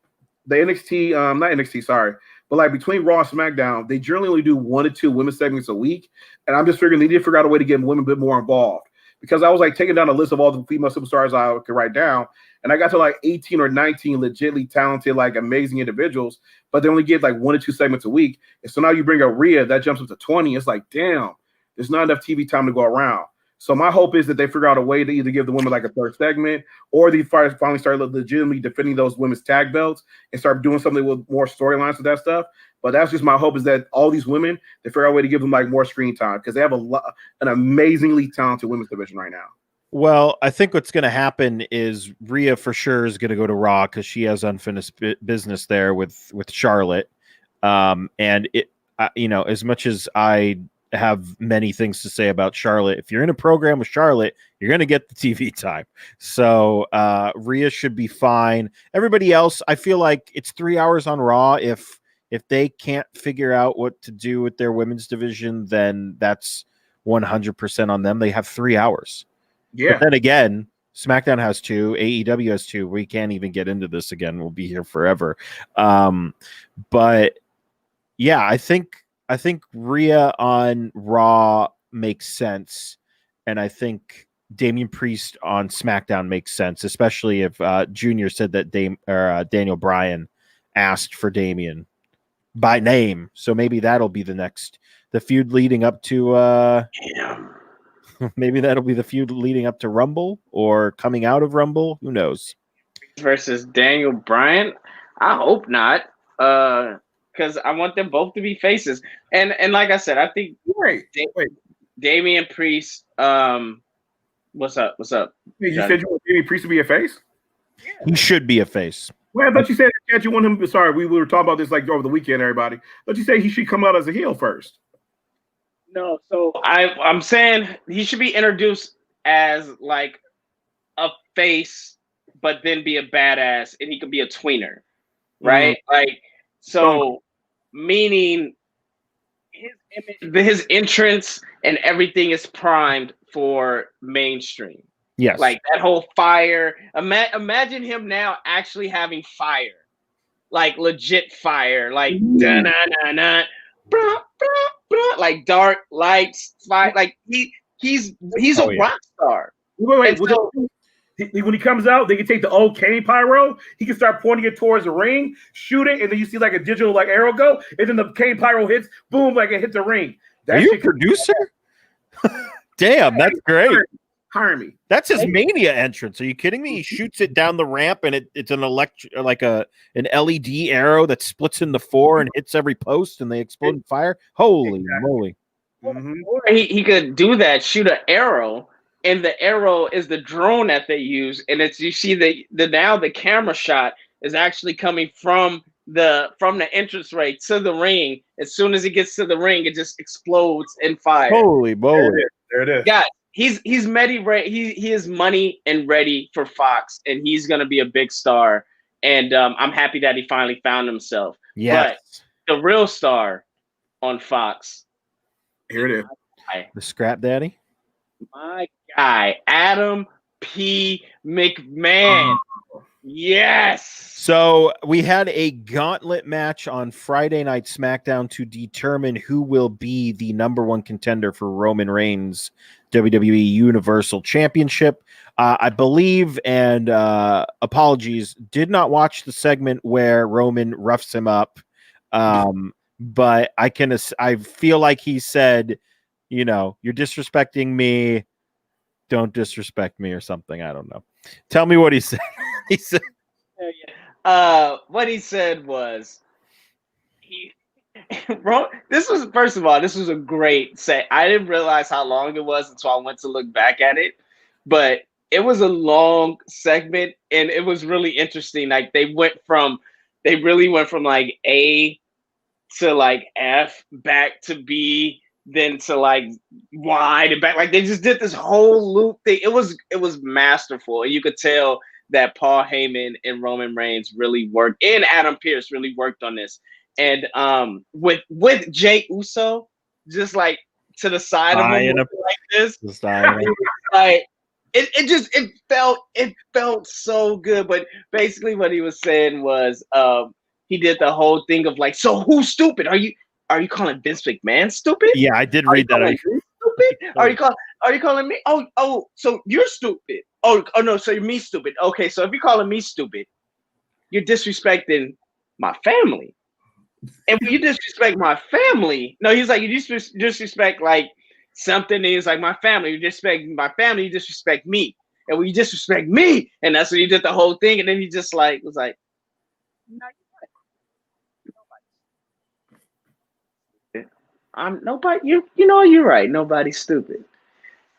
the NXT, not NXT, sorry, but like between Raw and SmackDown, they generally only do 1 to 2 women's segments a week. And I'm just figuring they need to figure out a way to get women a bit more involved. Because I was like taking down a list of all the female superstars I could write down. And I got to like 18 or 19 legitly talented, like amazing individuals, but they only get like 1 to 2 segments a week. And so now you bring up Rhea, that jumps up to 20. It's like, damn. There's not enough TV time to go around. So my hope is that they figure out a way to either give the women like a third segment, or they finally start legitimately defending those women's tag belts and start doing something with more storylines with that stuff. But that's just my hope, is that all these women, they figure out a way to give them like more screen time, because they have an amazingly talented women's division right now. Well, I think what's going to happen is Rhea for sure is going to go to Raw, because she has unfinished business there with Charlotte. And it, as much as I have many things to say about Charlotte, if you're in a program with Charlotte, you're going to get the TV time. So Rhea should be fine. Everybody else, I feel like it's 3 hours on Raw. If they can't figure out what to do with their women's division, then that's 100% on them. They have 3 hours. Yeah. But then again, SmackDown has 2, AEW has 2. We can't even get into this again. We'll be here forever. But yeah, I think Rhea on Raw makes sense, and I think Damian Priest on SmackDown makes sense, especially if Junior said that Daniel Bryan asked for Damien by name, so maybe that'll be the feud leading up to maybe that'll be the feud leading up to Rumble or coming out of Rumble. Who knows? Versus Daniel Bryan? I hope not. Because I want them both to be faces. And like I said, I think Damian Priest, what's up? You said you want Damian Priest to be a face? He should be a face. Well, I thought you said that you want him. Sorry, we were talking about this like over the weekend. Everybody, but you say he should come out as a heel first. No, so I'm saying he should be introduced as like a face, but then be a badass, and he could be a tweener, right? Like, so meaning his entrance and everything is primed for mainstream. Yes. Like that whole fire. Imagine him now actually having fire, like legit fire, like da-na-na-na, blah, blah, blah, like dark lights, fire. Like he's a rock star. Wait. When he comes out, they can take the old cane pyro. He can start pointing it towards the ring, shoot it, and then you see like a digital like arrow go, and then the cane pyro hits, boom, like it hit the ring. Are you a producer? Damn, that's great. Hire me. That's his Mania entrance. Are you kidding me? He shoots it down the ramp, and it's an an LED arrow that splits into 4 and hits every post, and they explode in fire. Holy moly! Or he could do that, shoot an arrow, and the arrow is the drone that they use, and it's you see the camera shot is actually coming from the entrance way to the ring. As soon as it gets to the ring, it just explodes in fire. Holy moly! There it is. Yeah. He is money and ready for Fox, and he's gonna be a big star. And I'm happy that he finally found himself. Yes. But the real star on Fox. Here it is. The Scrap Daddy. My guy, Adam P. McMahon. Yes. So we had a gauntlet match on Friday Night SmackDown to determine who will be the #1 contender for Roman Reigns' WWE Universal Championship. I believe, and apologies, did not watch the segment where Roman roughs him up. But I feel like he said, you're disrespecting me. Don't disrespect me or something. I don't know. Tell me what he said. He said, what he said was this was a great set. I didn't realize how long it was until I went to look back at it, but it was a long segment and it was really interesting. Like they really went from like A to like F, back to B, then to like Y and back. Like they just did this whole loop thing. It was masterful. And you could tell that Paul Heyman and Roman Reigns really worked, and Adam Pearce really worked on this. And with Jey Uso just like to the side of him like this, like it felt so good. But basically what he was saying was he did the whole thing of like, so who's stupid? Are you calling Vince McMahon stupid? Yeah, I did read that. Stupid? Are you calling me? Oh, so you're stupid. Oh no, so you're me stupid. Okay, so if you're calling me stupid, you're disrespecting my family. And when you disrespect my family, no, he's like, you disrespect like something. And he's like, my family. You disrespect my family. You disrespect me. And when you disrespect me, and that's when he did the whole thing. And then he just like was like, no, I'm nobody. You're right. Nobody's stupid.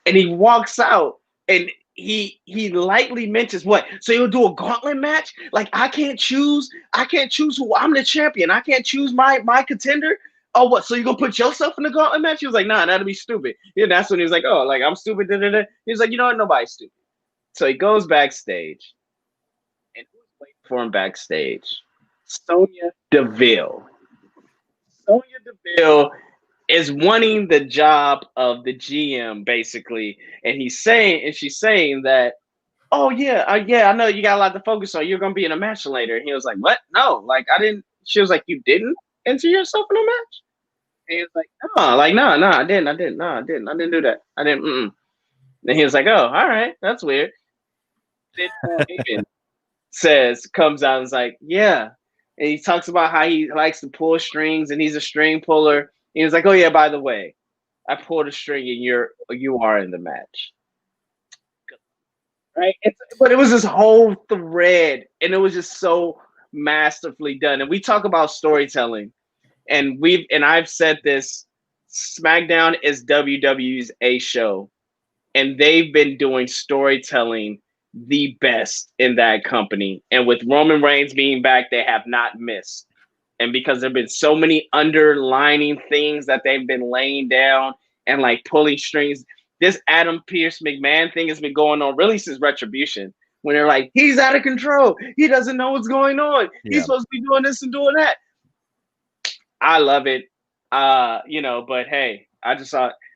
And he walks out, and he lightly mentions what? So you'll do a gauntlet match? Like I can't choose who I'm the champion. I can't choose my contender. Oh, what? So you gonna put yourself in the gauntlet match? He was like, nah, that'd be stupid. Yeah, that's when he was like, oh, like I'm stupid. Da-da-da. He was like, you know what? Nobody's stupid. So he goes backstage, and who's waiting for him backstage? Sonya Deville. Sonya Deville is wanting the job of the GM basically, and she's saying that, oh yeah, I know you got a lot to focus on. You're gonna be in a match later. And he was like, what? No, like I didn't. She was like, you didn't enter yourself in a match? And he was like, no, I didn't do that. I didn't. And he was like, oh, all right, that's weird. Then comes out and is like, yeah, and he talks about how he likes to pull strings and he's a string puller. He was like, oh yeah, by the way, I pulled a string and you are in the match. Right? But it was this whole thread, and it was just so masterfully done. And we talk about storytelling, and I've said this, SmackDown is WWE's A show, and they've been doing storytelling the best in that company. And with Roman Reigns being back, they have not missed. And because there have been so many underlining things that they've been laying down and like pulling strings, this Adam Pearce McMahon thing has been going on really since Retribution, when they're like, he's out of control. He doesn't know what's going on. Yeah. He's supposed to be doing this and doing that. I love it. But hey,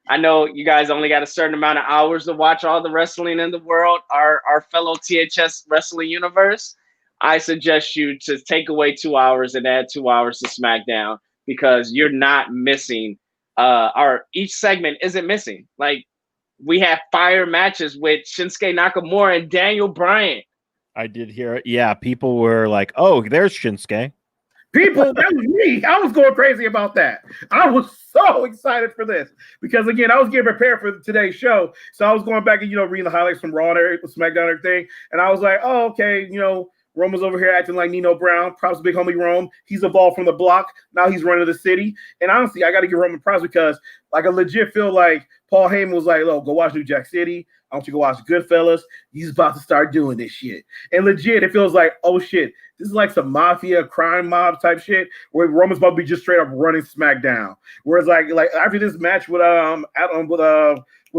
I know you guys only got a certain amount of hours to watch all the wrestling in the world, our fellow THS Wrestling universe. I suggest you to take away 2 hours and add 2 hours to SmackDown, because you're not missing. Each segment isn't missing. Like, we have fire matches with Shinsuke Nakamura and Daniel Bryan. I did hear it. Yeah, people were like, "Oh, there's Shinsuke." People, that was me. I was going crazy about that. I was so excited for this because, again, I was getting prepared for today's show. So I was going back and, reading the highlights from Raw and SmackDown and everything. And I was like, oh, okay, Roman's over here acting like Nino Brown. Props to big homie Rome. He's evolved from the block. Now he's running the city. And honestly, I got to give Roman props because, like, I legit feel like Paul Heyman was like, "Oh, go watch New Jack City. I want you to go watch Goodfellas. He's about to start doing this shit." And legit, it feels like, oh shit, this is like some mafia, crime mob type shit where Roman's about to be just straight up running SmackDown. Whereas like after this match with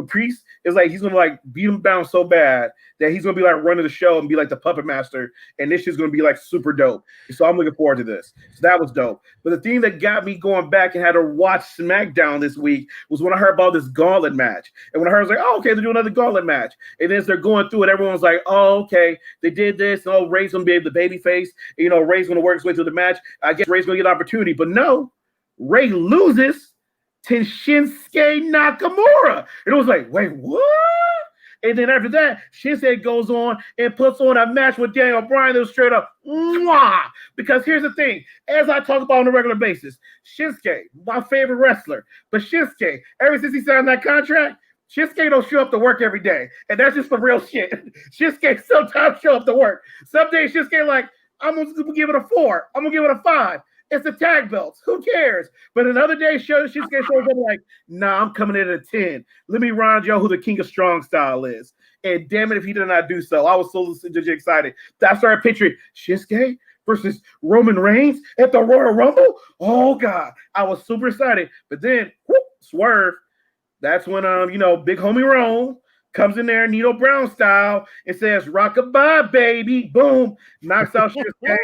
Priest, it's like he's gonna like beat him down so bad that he's gonna be like running the show and be like the puppet master, and this shit's gonna be like super dope. So I'm looking forward to this. So that was dope. But the thing that got me going back and had to watch SmackDown this week was when I heard about this gauntlet match. And when I heard, I was like, oh, okay, they're doing another gauntlet match. And as they're going through it, everyone's like, oh, okay, they did this. And, oh, Ray's gonna be the baby face. And, Ray's gonna work his way through the match. I guess Ray's gonna get an opportunity. But no, Ray loses to Shinsuke Nakamura. And it was like, wait, what? And then after that, Shinsuke goes on and puts on a match with Daniel Bryan that was straight up, mwah! Because here's the thing, as I talk about on a regular basis, Shinsuke, my favorite wrestler, but Shinsuke, ever since he signed that contract, Shinsuke don't show up to work every day. And that's just the real shit. Shinsuke sometimes show up to work. Some days Shinsuke like, I'm going to give it a 4. I'm going to give it a 5. It's the tag belts. Who cares? But another day, Shinsuke shows up like, nah, I'm coming in at a 10. Let me remind y'all who the king of strong style is. And damn it if he did not do so. I was so excited. I started picturing Shinsuke versus Roman Reigns at the Royal Rumble. Oh, God. I was super excited. But then, whoop, swerve. That's when, big homie Rome comes in there, Nino Brown style, and says, rockabye, baby. Boom. Knocks out Shinsuke.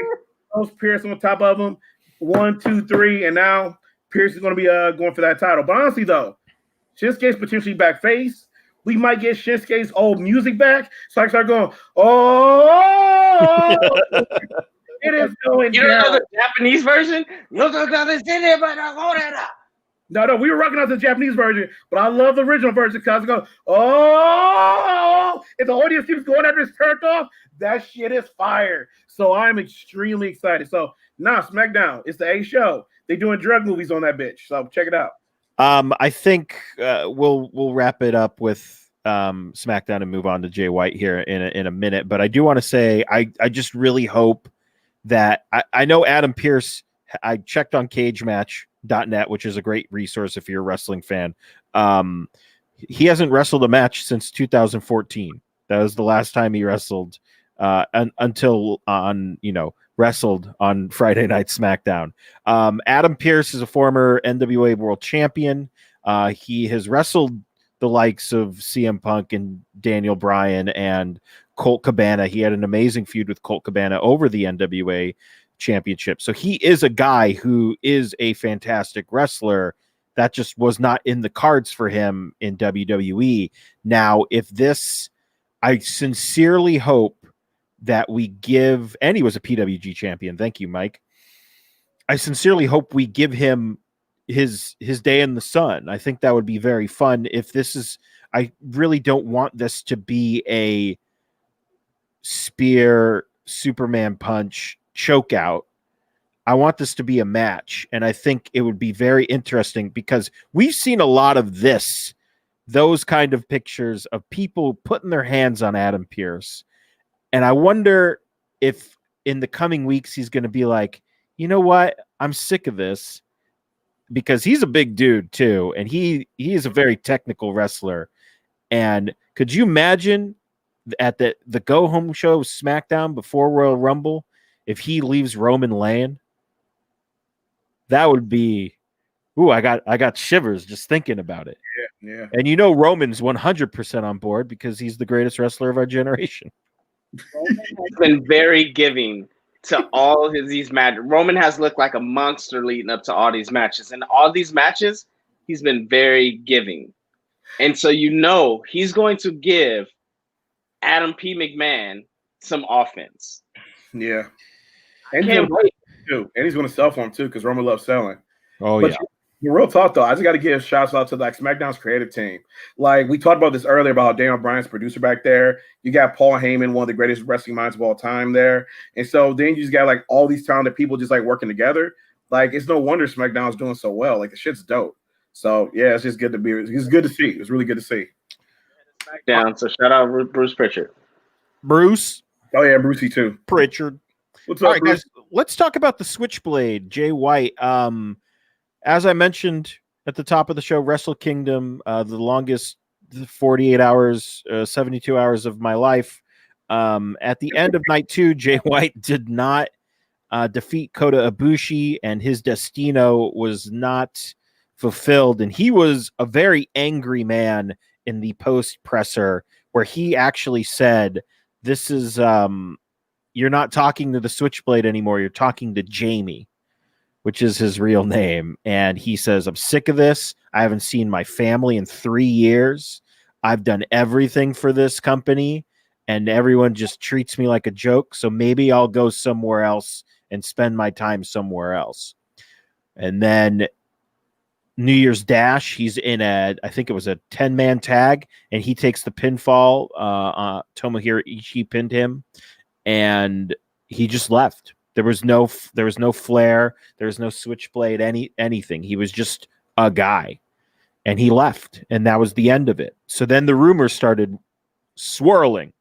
Throws Pierce on top of him. 1, 2, 3, and now Pierce is going to be going for that title. But honestly, though, Shinsuke's potentially back face. We might get Shinsuke's old music back. So I start going, oh, it is going You down. don't know the Japanese version? No, we were rocking out the Japanese version, but I love the original version because it goes, oh, if the audience keeps going after it's turned off, that shit is fire. So I'm extremely excited. So now SmackDown, it's the A show. They doing drug movies on that bitch. So check it out. I think we'll wrap it up with SmackDown and move on to Jay White here in a minute. But I do want to say I just really hope that I know Adam Pearce. I checked on CageMatch.net, which is a great resource if you're a wrestling fan. He hasn't wrestled a match since 2014. That was the last time he wrestled until wrestled on Friday Night SmackDown. Adam Pearce is a former NWA World Champion. He has wrestled the likes of CM Punk and Daniel Bryan and Colt Cabana. He had an amazing feud with Colt Cabana over the NWA Championship. So he is a guy who is a fantastic wrestler. That just was not in the cards for him in WWE. Now, I sincerely hope that we give, and he was a PWG champion. Thank you, Mike. I sincerely hope we give him his day in the sun. I think that would be very fun. I really don't want this to be a spear, Superman punch, choke out. I want this to be a match. And I think it would be very interesting because we've seen a lot of those kind of pictures of people putting their hands on Adam Pearce. And I wonder if in the coming weeks, he's going to be like, you know what? I'm sick of this, because he's a big dude too. And he is a very technical wrestler. And could you imagine at the go home show SmackDown before Royal Rumble, if he leaves Roman laying, that would be. Ooh, I got shivers just thinking about it. Yeah. And you know Roman's 100% on board because he's the greatest wrestler of our generation. Roman has been very giving to all these matches. Roman has looked like a monster leading up to all these matches. And all these matches, he's been very giving. And so he's going to give Adam P. McMahon some offense. Yeah. And can't wait. Too. And he's going to sell for him too because Roman loves selling. Oh, but yeah. Real talk though, I just got to give shouts out to like SmackDown's creative team. Like we talked about this earlier about Daniel Bryan's producer back there. You got Paul Heyman, one of the greatest wrestling minds of all time there. And so then you just got like all these talented people just like working together. Like it's no wonder SmackDown's doing so well. Like the shit's dope. So yeah, it's just good to be. It's good to see. It's really good to see. SmackDown. So shout out Bruce Pritchard. Bruce. Oh yeah, Brucey too. Pritchard. What's up, all right, Bruce? guys? Let's talk about the Switchblade, Jay White. As I mentioned at the top of the show, Wrestle Kingdom, the longest 48 hours, 72 hours of my life. At the end of night 2, Jay White did not defeat Kota Ibushi, and his destino was not fulfilled. And he was a very angry man in the post presser, where he actually said, "This is you're not talking to the Switchblade anymore. You're talking to Jamie," which is his real name. And he says, "I'm sick of this. I haven't seen my family in 3 years. I've done everything for this company, and everyone just treats me like a joke. So maybe I'll go somewhere else and spend my time somewhere else." And then New Year's Dash, he's in I think it was a 10-man tag, and he takes the pinfall. Tomohiro Ishii pinned him, and he just left. There was no flair. There was no Switchblade, anything. He was just a guy, and he left, and that was the end of it. So then the rumors started swirling.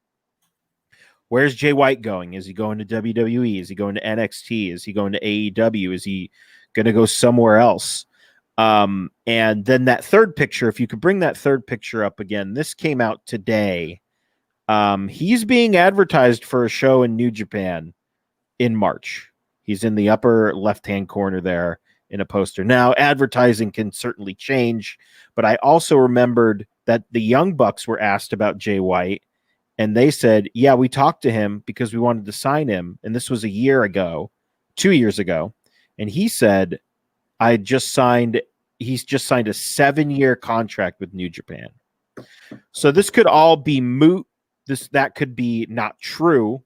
Where's Jay White going? Is he going to WWE? Is he going to NXT? Is he going to AEW? Is he going to go somewhere else? And then that third picture, if you could bring that third picture up again, this came out today. He's being advertised for a show in New Japan in March. He's in the upper left-hand corner there in a poster. Now, advertising can certainly change, but I also remembered that the Young Bucks were asked about Jay White, and they said, yeah, we talked to him because we wanted to sign him. And this was a year ago, 2 years ago. And he said, he's just signed a 7-year contract with New Japan. So this could all be moot. That could be not true.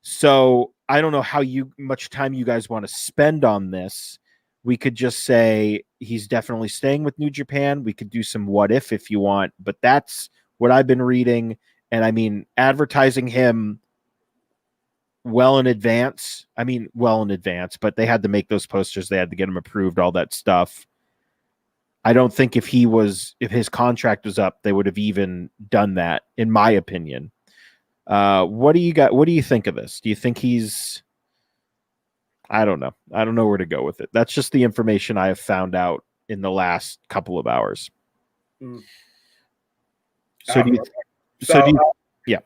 So I don't know how much time you guys want to spend on this. We could just say he's definitely staying with New Japan. We could do some what if you want, but that's what I've been reading. And I mean, advertising him well in advance, but they had to make those posters. They had to get him approved, all that stuff. I don't think if his contract was up, they would have even done that, in my opinion. What do you think of this? Do you think he's, I don't know. I don't know where to go with it. That's just the information I have found out in the last couple of hours. Yeah.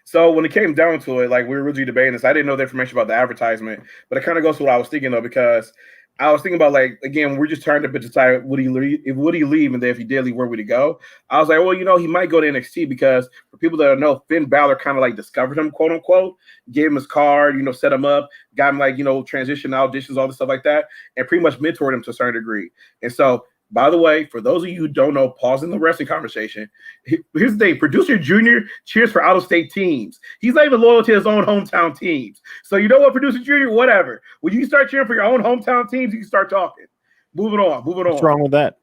So when it came down to it, like we were originally debating this, I didn't know the information about the advertisement, but it kind of goes to what I was thinking though, because I was thinking about, like, again, we're just trying to decide would he leave, and then if he did leave, where would he go? I was like, well, he might go to NXT, because for people that don't know, Finn Balor kind of like discovered him, quote unquote, gave him his card, set him up, got him like transition auditions, all this stuff like that, and pretty much mentored him to a certain degree. And so, by the way, for those of you who don't know, pausing the wrestling conversation, here's the thing. Producer Junior cheers for out-of-state teams. He's not even loyal to his own hometown teams. So you know what, Producer Junior? Whatever. When you start cheering for your own hometown teams, you can start talking. Moving on. What's wrong with that?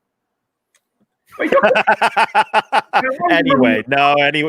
Anyway,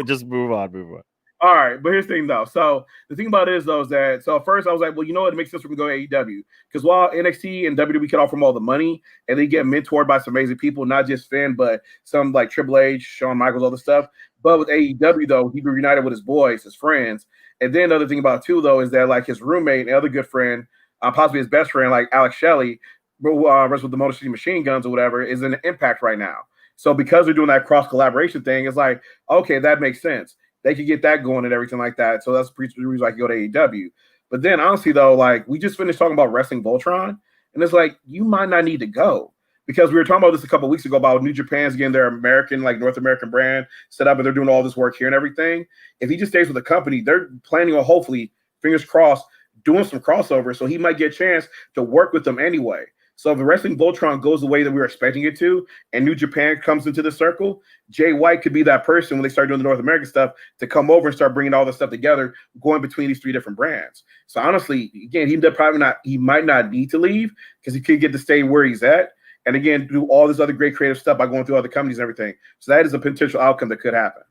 just move on. All right, but here's the thing, though. So the thing about it is, though, is that at first I was like, well, you know what? It makes sense for me to go to AEW, because while NXT and WWE can offer them all the money and they get mentored by some amazing people, not just Finn, but some like Triple H, Shawn Michaels, all the stuff. But with AEW, though, he'd be reunited with his boys, his friends. And then the other thing about it, too, though, is that like his roommate and other good friend, possibly his best friend, like Alex Shelley, who wrestles with the Motor City Machine Guns or whatever, is in Impact right now. So because they're doing that cross collaboration thing, it's like, okay, that makes sense. they could get that going and everything like that. So that's the reason I could go to AEW. But then honestly though, like we just finished talking about Wrestling Voltron, and it's like you might not need to go. Because we were talking about this a couple of weeks ago about New Japan's getting their American, like North American brand set up, and they're doing all this work here and everything. If he just stays with the company, they're planning on hopefully, fingers crossed, doing some crossover. So he might get a chance to work with them anyway. So if the Wrestling Voltron goes the way that we were expecting it to, and New Japan comes into the circle, Jay White could be that person when they start doing the North American stuff to come over and start bringing all this stuff together, going between these 3 different brands. So honestly, again, he might not need to leave because he could get to stay where he's at. And again, do all this other great creative stuff by going through other companies and everything. So that is a potential outcome that could happen.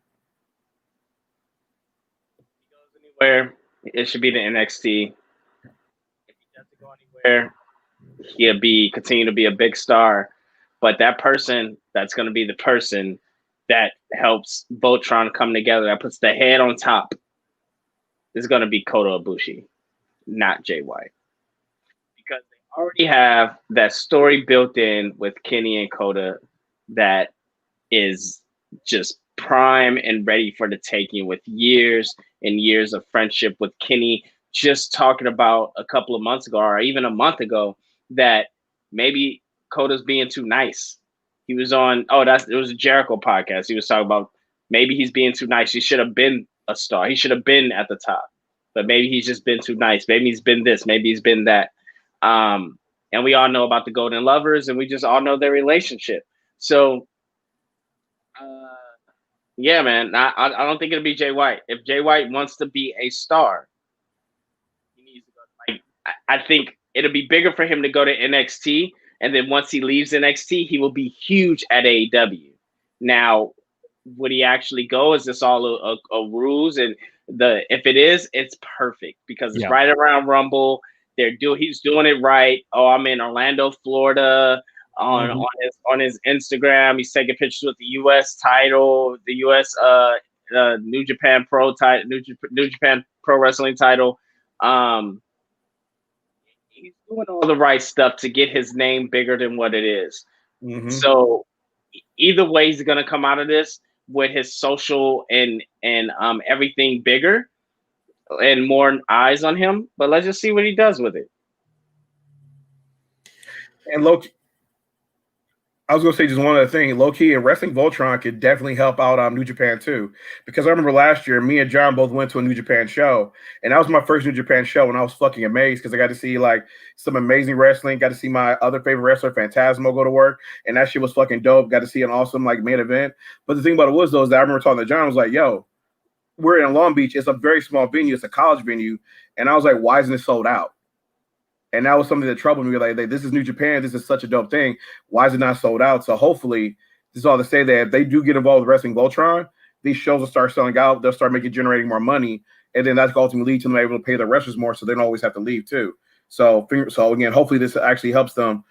If he goes anywhere, it should be the NXT. If he doesn't go anywhere, he'll continue to be a big star. But that person that's going to be the person that helps Voltron come together, that puts the head on top, is going to be Kota Ibushi, not Jay White. Because they already have that story built in with Kenny and Kota that is just prime and ready for the taking, with years and years of friendship, with Kenny just talking about a couple of months ago or even a month ago that maybe Kota's being too nice. He was on, it was a Jericho podcast. He was talking about maybe he's being too nice. He should have been a star. He should have been at the top, but maybe he's just been too nice. Maybe he's been this, maybe he's been that. And we all know about the Golden Lovers, and we just all know their relationship. So, yeah, man, I don't think it'll be Jay White. If Jay White wants to be a star, he needs to go. Like, I think it'll be bigger for him to go to NXT, and then once he leaves NXT, he will be huge at AEW. Now, would he actually go? Is this all a ruse? And if it is, it's perfect because it's right around Rumble. He's doing it right. Oh, I'm in Orlando, Florida. On his Instagram, he's taking pictures with the U.S. title, the U.S. New Japan Pro title, New Japan Pro Wrestling title. He's doing all the right stuff to get his name bigger than what it is. Mm-hmm. So either way, he's going to come out of this with his social and everything bigger and more eyes on him. But let's just see what he does with it. And Loki, I was going to say just one other thing. Low-key and Wrestling Voltron could definitely help out New Japan too. Because I remember last year, me and John both went to a New Japan show. And that was my first New Japan show, and I was fucking amazed because I got to see like some amazing wrestling. Got to see my other favorite wrestler, Phantasmo, go to work. And that shit was fucking dope. Got to see an awesome like main event. But the thing about it was, though, is that I remember talking to John. I was like, yo, we're in Long Beach. It's a very small venue. It's a college venue. And I was like, why isn't it sold out? And that was something that troubled me. Like, this is New Japan. This is such a dope thing. Why is it not sold out? So hopefully, this is all to say that if they do get involved with Wrestling Voltron, these shows will start selling out. They'll start generating more money. And then that's ultimately lead to them able to pay their wrestlers more so they don't always have to leave too. So again, hopefully this actually helps them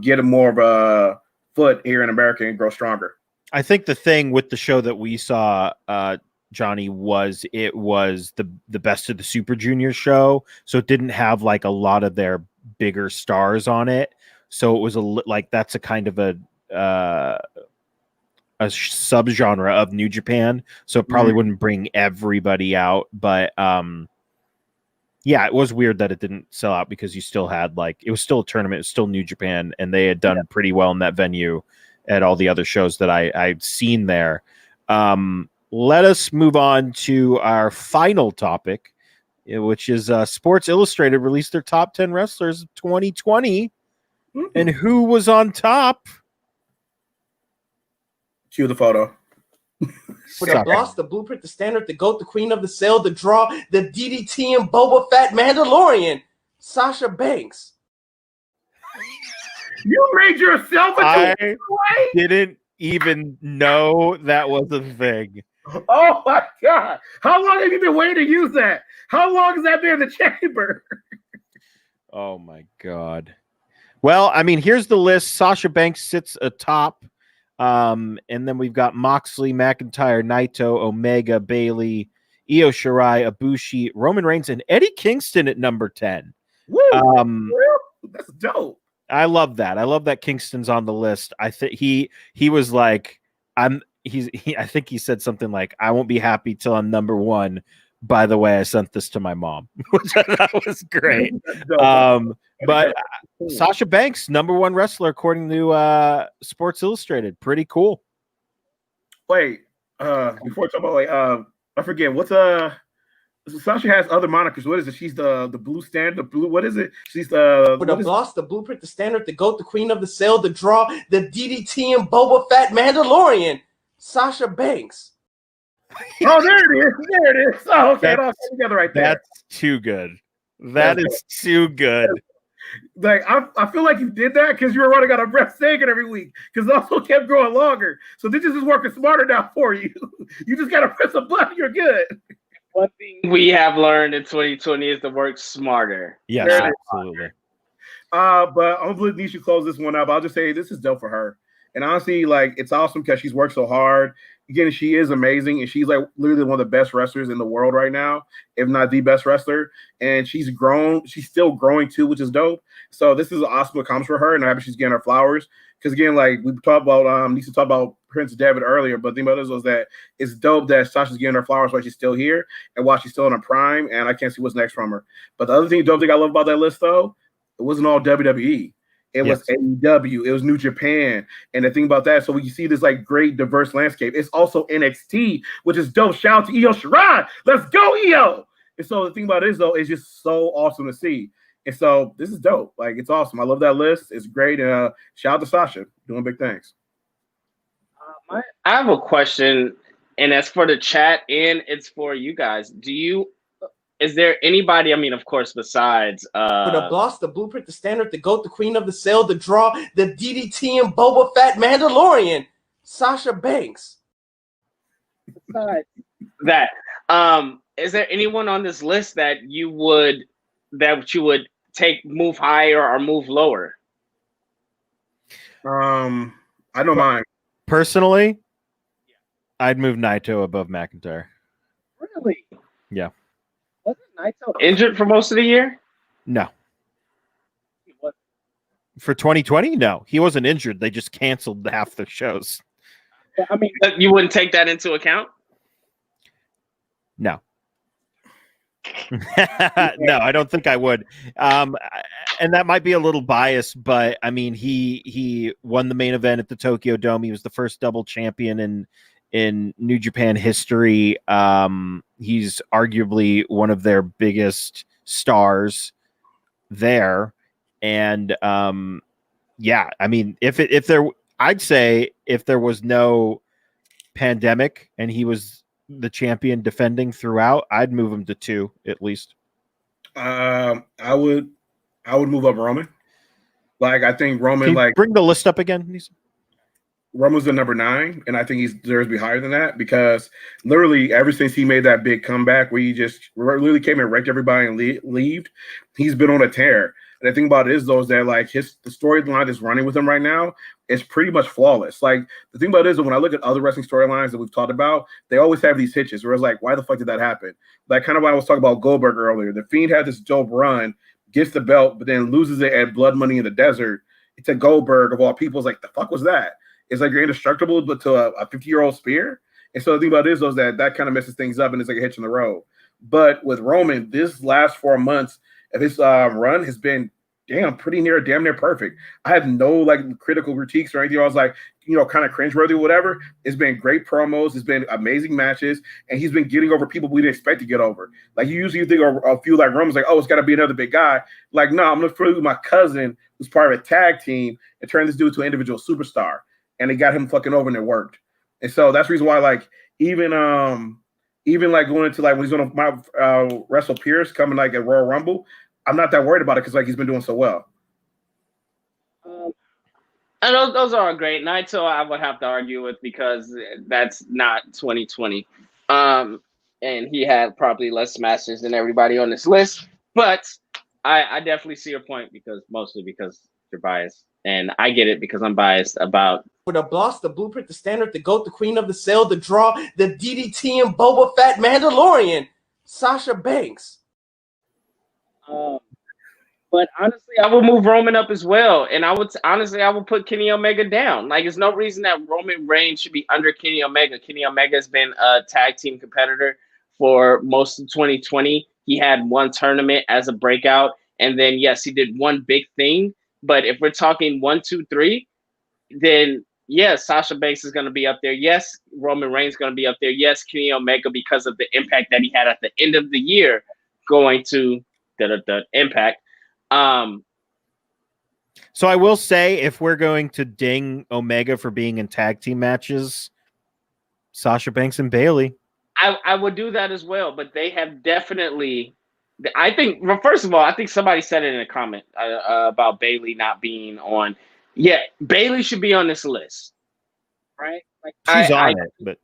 get more of a foot here in America and grow stronger. I think the thing with the show that we saw, Johnny, was it was the Best of the Super Junior show, so it didn't have like a lot of their bigger stars on it. So it was that's a kind of a subgenre of New Japan. So it probably wouldn't bring everybody out, but yeah, it was weird that it didn't sell out because you still had it was still a tournament, it was still New Japan, and they had done pretty well in that venue at all the other shows that I'd seen there. Let us move on to our final topic, which is Sports Illustrated released their top 10 wrestlers of 2020. And who was on top? Cue the photo. For the boss, the blueprint, the standard, the GOAT, the queen of the cell, the draw, the DDT and Boba Fett Mandalorian, Sasha Banks. You made yourself a I didn't even know that was a thing. Oh my God. How long have you been waiting to use that? How long has that been in the chamber? Oh my God. Well, I mean, here's the list. Sasha Banks sits atop. And then we've got Moxley, McIntyre, Naito, Omega, Bailey, Io Shirai, Ibushi, Roman Reigns, and Eddie Kingston at number 10. Woo! That's dope. I love that. I love that Kingston's on the list. I think he was like, I think he said something like, "I won't be happy till I'm number one." By the way, I sent this to my mom, which I thought was great. But Sasha Banks, number one wrestler according to Sports Illustrated. Pretty cool. Wait, before I talk about I forget what's Sasha has other monikers. What is it? She's the blue stand, the blue. What is it? She's the boss, the blueprint, the standard, the GOAT, the queen of the sale, the draw, the DDT and Boba Fett Mandalorian. Sasha Banks. Oh, there it is. There it is. Oh, okay, it all came together right there. That's too good. That is too good. Like I feel like you did that because you were running out of breath saying it every week because it also kept growing longer. So this is just working smarter now for you. You just gotta press a button. You're good. One thing we have learned in 2020 is to work smarter. Yes, absolutely. But I'm gonna let Nisha close this one up. I'll just say this is dope for her. And honestly, like it's awesome because she's worked so hard. Again, she is amazing, and she's like literally one of the best wrestlers in the world right now, if not the best wrestler. And she's grown; she's still growing too, which is dope. So this is an awesome accomplishment for her, and I'm happy she's getting her flowers. Because again, like we talked about, Lisa talked about Prince David earlier, but the thing about this was that it's dope that Sasha's getting her flowers while she's still here and while she's still in her prime. And I can't see what's next from her. But the other dope thing I love about that list, though, it wasn't all WWE. It was AEW, it was New Japan, and the thing about that, so when you see this like great diverse landscape, it's also NXT, which is dope. Shout out to Io Shirai, let's go Io! And so the thing about it is though, it's just so awesome to see. And so this is dope. Like it's awesome. I love that list. It's great. And shout out to Sasha doing big things. I have a question, and that's for the chat, and it's for you guys. Is there anybody, I mean, of course, besides the boss, the blueprint, the standard, the GOAT, the queen of the sale, the draw, the DDT and Boba Fett Mandalorian, Sasha Banks. Besides that, is there anyone on this list that you would take, move higher or move lower? I don't mind. Personally, I'd move Naito above McIntyre. Really? Yeah. Wasn't Naito injured for most of the year? No. For 2020? No. He wasn't injured. They just canceled half the shows. I mean, you wouldn't take that into account? No. No, I don't think I would. And that might be a little biased, but I mean, he won the main event at the Tokyo Dome. He was the first double champion in New Japan history. He's arguably one of their biggest stars there. And yeah, I mean, I'd say if there was no pandemic and he was the champion defending throughout, I'd move him to 2 at least. I would move up Roman. Like I think Roman, like bring the list up again, Nisa? Roman's the number 9, and I think he deserves to be higher than that because literally ever since he made that big comeback where he just literally came and wrecked everybody and left, he's been on a tear. And the thing about it is, though, is that like the storyline that's running with him right now is pretty much flawless. Like the thing about it is that when I look at other wrestling storylines that we've talked about, they always have these hitches where it's like, why the fuck did that happen? Like kind of what I was talking about Goldberg earlier. The Fiend had this dope run, gets the belt, but then loses it at Blood Money in the Desert. It's a Goldberg of all people. It's like, the fuck was that? It's like you're indestructible, but to a 50-year-old spear. And so the thing about it is, though, is that kind of messes things up and it's like a hitch in the road. But with Roman, this last 4 months of his run has been damn near perfect. I have no like critical critiques or anything. I was like, kind of cringeworthy or whatever. It's been great promos. It's been amazing matches. And he's been getting over people we didn't expect to get over. Like you usually think a few like Roman's like, oh, it's got to be another big guy. Like, no, I'm going to throw you my cousin who's part of a tag team and turn this dude to an individual superstar. And they got him fucking over and it worked. And so that's the reason why, like, even like going into like when he's going to wrestle Pierce coming like at Royal Rumble, I'm not that worried about it because like he's been doing so well. And those are great. Naito, I would have to argue with because that's not 2020. And he had probably less matches than everybody on this list. But I definitely see your point mostly because you're biased. And I get it because I'm biased about the boss, the blueprint, the standard, the GOAT, the queen of the sale, the draw, the DDT and Boba Fett Mandalorian, Sasha Banks. But honestly, I would move Roman up as well, and I would put Kenny Omega down. Like, there's no reason that Roman Reigns should be under Kenny Omega. Kenny Omega has been a tag team competitor for most of 2020. He had one tournament as a breakout, and then yes, he did one big thing. But if we're talking 1, 2, 3, then yes, Sasha Banks is going to be up there. Yes, Roman Reigns is going to be up there. Yes, Kenny Omega, because of the impact that he had at the end of the year, going to the Impact. So I will say, if we're going to ding Omega for being in tag team matches, Sasha Banks and Bayley. I would do that as well, but they have definitely. I think. Well, first of all, I think somebody said it in a comment about Bayley not being on. Yeah, Bayley should be on this list, right? Like, She's on it, but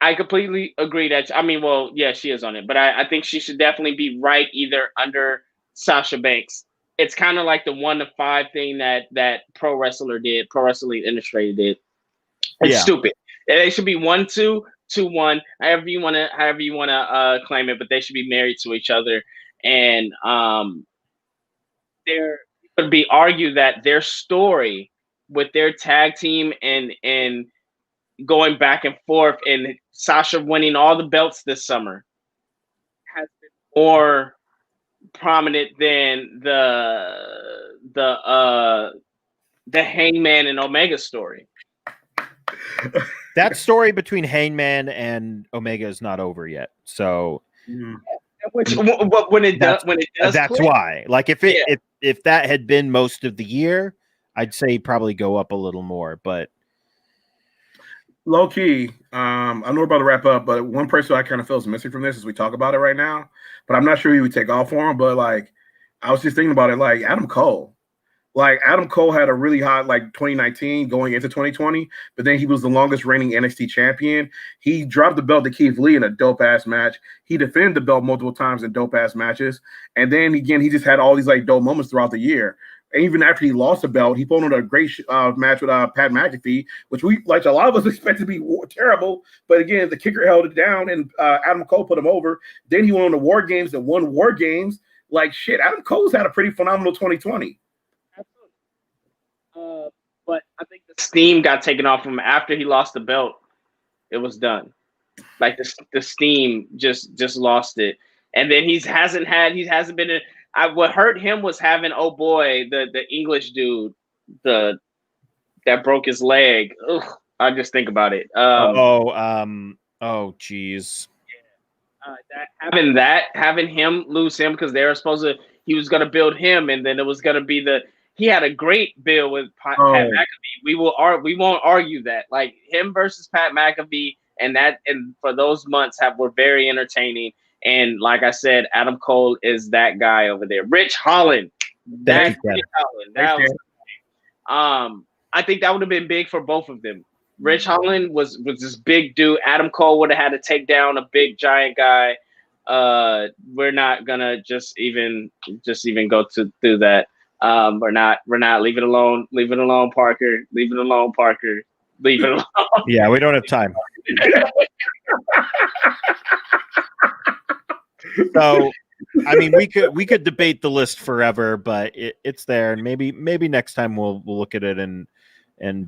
I completely agree that. I mean, well, yeah, she is on it, but I think she should definitely be right either under Sasha Banks. It's kind of like the 1 to 5 thing that Pro Wrestling Illustrated did. It's stupid. They should be 1, 2, 2, 1, however you want to claim it, but they should be married to each other. And there could be argued that their story with their tag team and going back and forth and Sasha winning all the belts this summer has been more prominent than the Hangman and Omega story. that story between Hangman and Omega is not over yet. So when it does, that's click, why. Like, if that had been most of the year, I'd say probably go up a little more. But low key, I know we're about to wrap up, but one person I kind of feel is missing from this as we talk about it right now. But I'm not sure he would take off for him. But like, I was just thinking about it, like Adam Cole. Like, Adam Cole had a really hot, like, 2019 going into 2020, but then he was the longest reigning NXT champion. He dropped the belt to Keith Lee in a dope-ass match. He defended the belt multiple times in dope-ass matches. And then, again, he just had all these, like, dope moments throughout the year. And even after he lost the belt, he put on a great match with Pat McAfee, which we, like, a lot of us expected to be terrible. But, again, the kicker held it down, and Adam Cole put him over. Then he went on to War Games and won War Games. Like, shit, Adam Cole's had a pretty phenomenal 2020. But I think the steam got taken off him after he lost the belt. It was done. Like, the steam just lost it, and then he hasn't been. What hurt him was having the English dude that broke his leg. Ugh, I just think about it. Geez. Having him lose him because they were supposed to. He was going to build him, and then it was going to be He had a great build with Pat McAfee. We won't argue that. Like, him versus Pat McAfee, and for those months were very entertaining. And like I said, Adam Cole is that guy over there. Rich Holland. I think that would have been big for both of them. Rich Holland was this big dude. Adam Cole would have had to take down a big giant guy. We're not gonna just even go through that. We're not. Leave it alone. Leave it alone, Parker. Leave it alone, Parker. Leave it alone. Yeah, we don't have time. So, I mean, we could debate the list forever, but it's there, and maybe next time we'll look at it and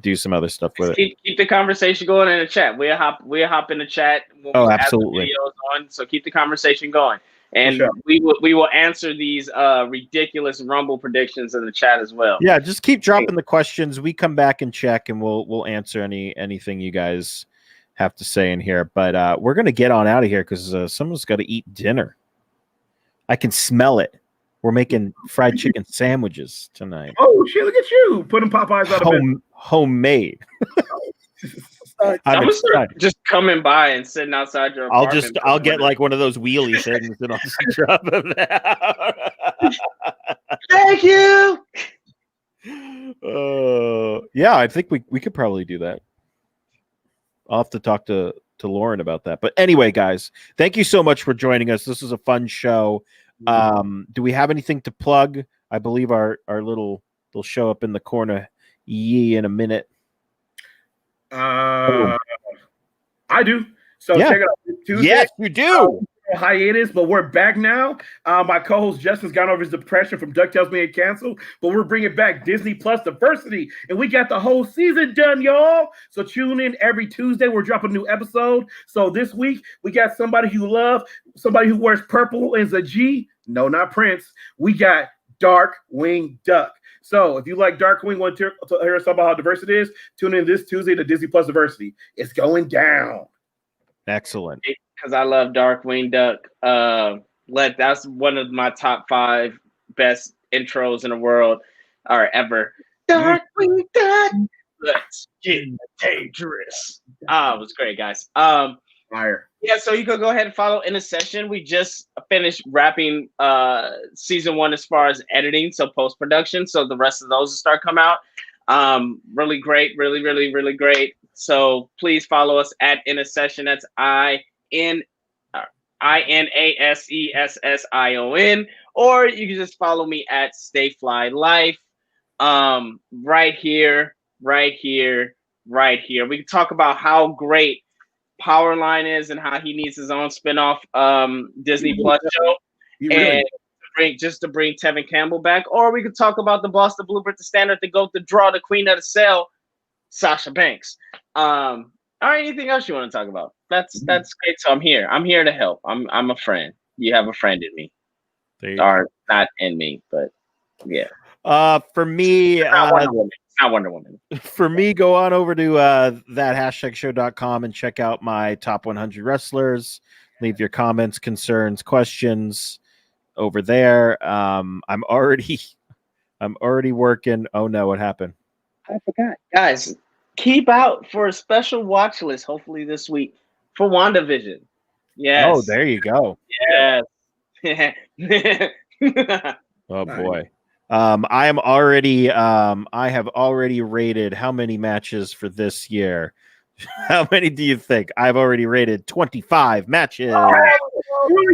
do some other stuff with it. Keep the conversation going in the chat. We'll hop in the chat. Oh, absolutely. Videos on, so keep the conversation going. And we will answer these ridiculous Rumble predictions in the chat as well. Yeah, just keep dropping the questions. We come back and check, and we'll answer anything you guys have to say in here. But we're gonna get on out of here because someone's got to eat dinner. I can smell it. We're making fried chicken sandwiches tonight. Oh shit! Look at you putting Popeyes out of bed. Homemade. I'm just coming by and sitting outside your apartment. I'll get like one of those wheelie things and I'll just drop them out. Thank you. Yeah, I think we could probably do that. I'll have to talk to Lauren about that. But anyway, guys, thank you so much for joining us. This was a fun show. Do we have anything to plug? I believe our little will show up in the corner in a minute. I do. So check it out. Tuesday, yes, you do. hiatus, but we're back now. My co-host Justin's got over his depression from DuckTales being canceled, but we're bringing back Disney Plus Diversity, and we got the whole season done, y'all. So tune in every Tuesday. We're dropping a new episode. So this week we got somebody you love, somebody who wears purple and is a G. No, not Prince. We got Darkwing Duck. So if you like Darkwing, want to hear us talk about how diverse it is, tune in this Tuesday to Disney Plus Diversity. It's going down. Excellent. Because I love Darkwing Duck. That's one of my top 5 best intros in the world or ever. Darkwing Duck, let's get dangerous. It was great, guys. Fire. Yeah, so you can go ahead and follow In a Session. We just finished wrapping season 1 as far as editing, so post-production. So the rest of those will start come out. Really great, really great. So please follow us at In a Session. That's INASESSION, or you can just follow me at Stay Fly Life. Right here. We can talk about how great Powerline is and how he needs his own spinoff Disney Plus show, and bring Tevin Campbell back, or we could talk about the boss, the blueprint, the standard, the GOAT, the draw, the queen of the cell, Sasha Banks. Or anything else you want to talk about? That's great. So I'm here to help. I'm a friend. You have a friend in me, or not in me, but yeah. For me, It's not Wonder Woman. For me, go on over to that #show.com and check out my top 100 wrestlers. Leave your comments, concerns, questions over there. I'm already working. Oh no, what happened? I forgot. Guys, keep out for a special watch list, hopefully this week, for WandaVision. Yes. Oh, there you go. Yes. Oh boy. I have already rated how many matches for this year. How many do you think? I've already rated 25 matches. Oh, really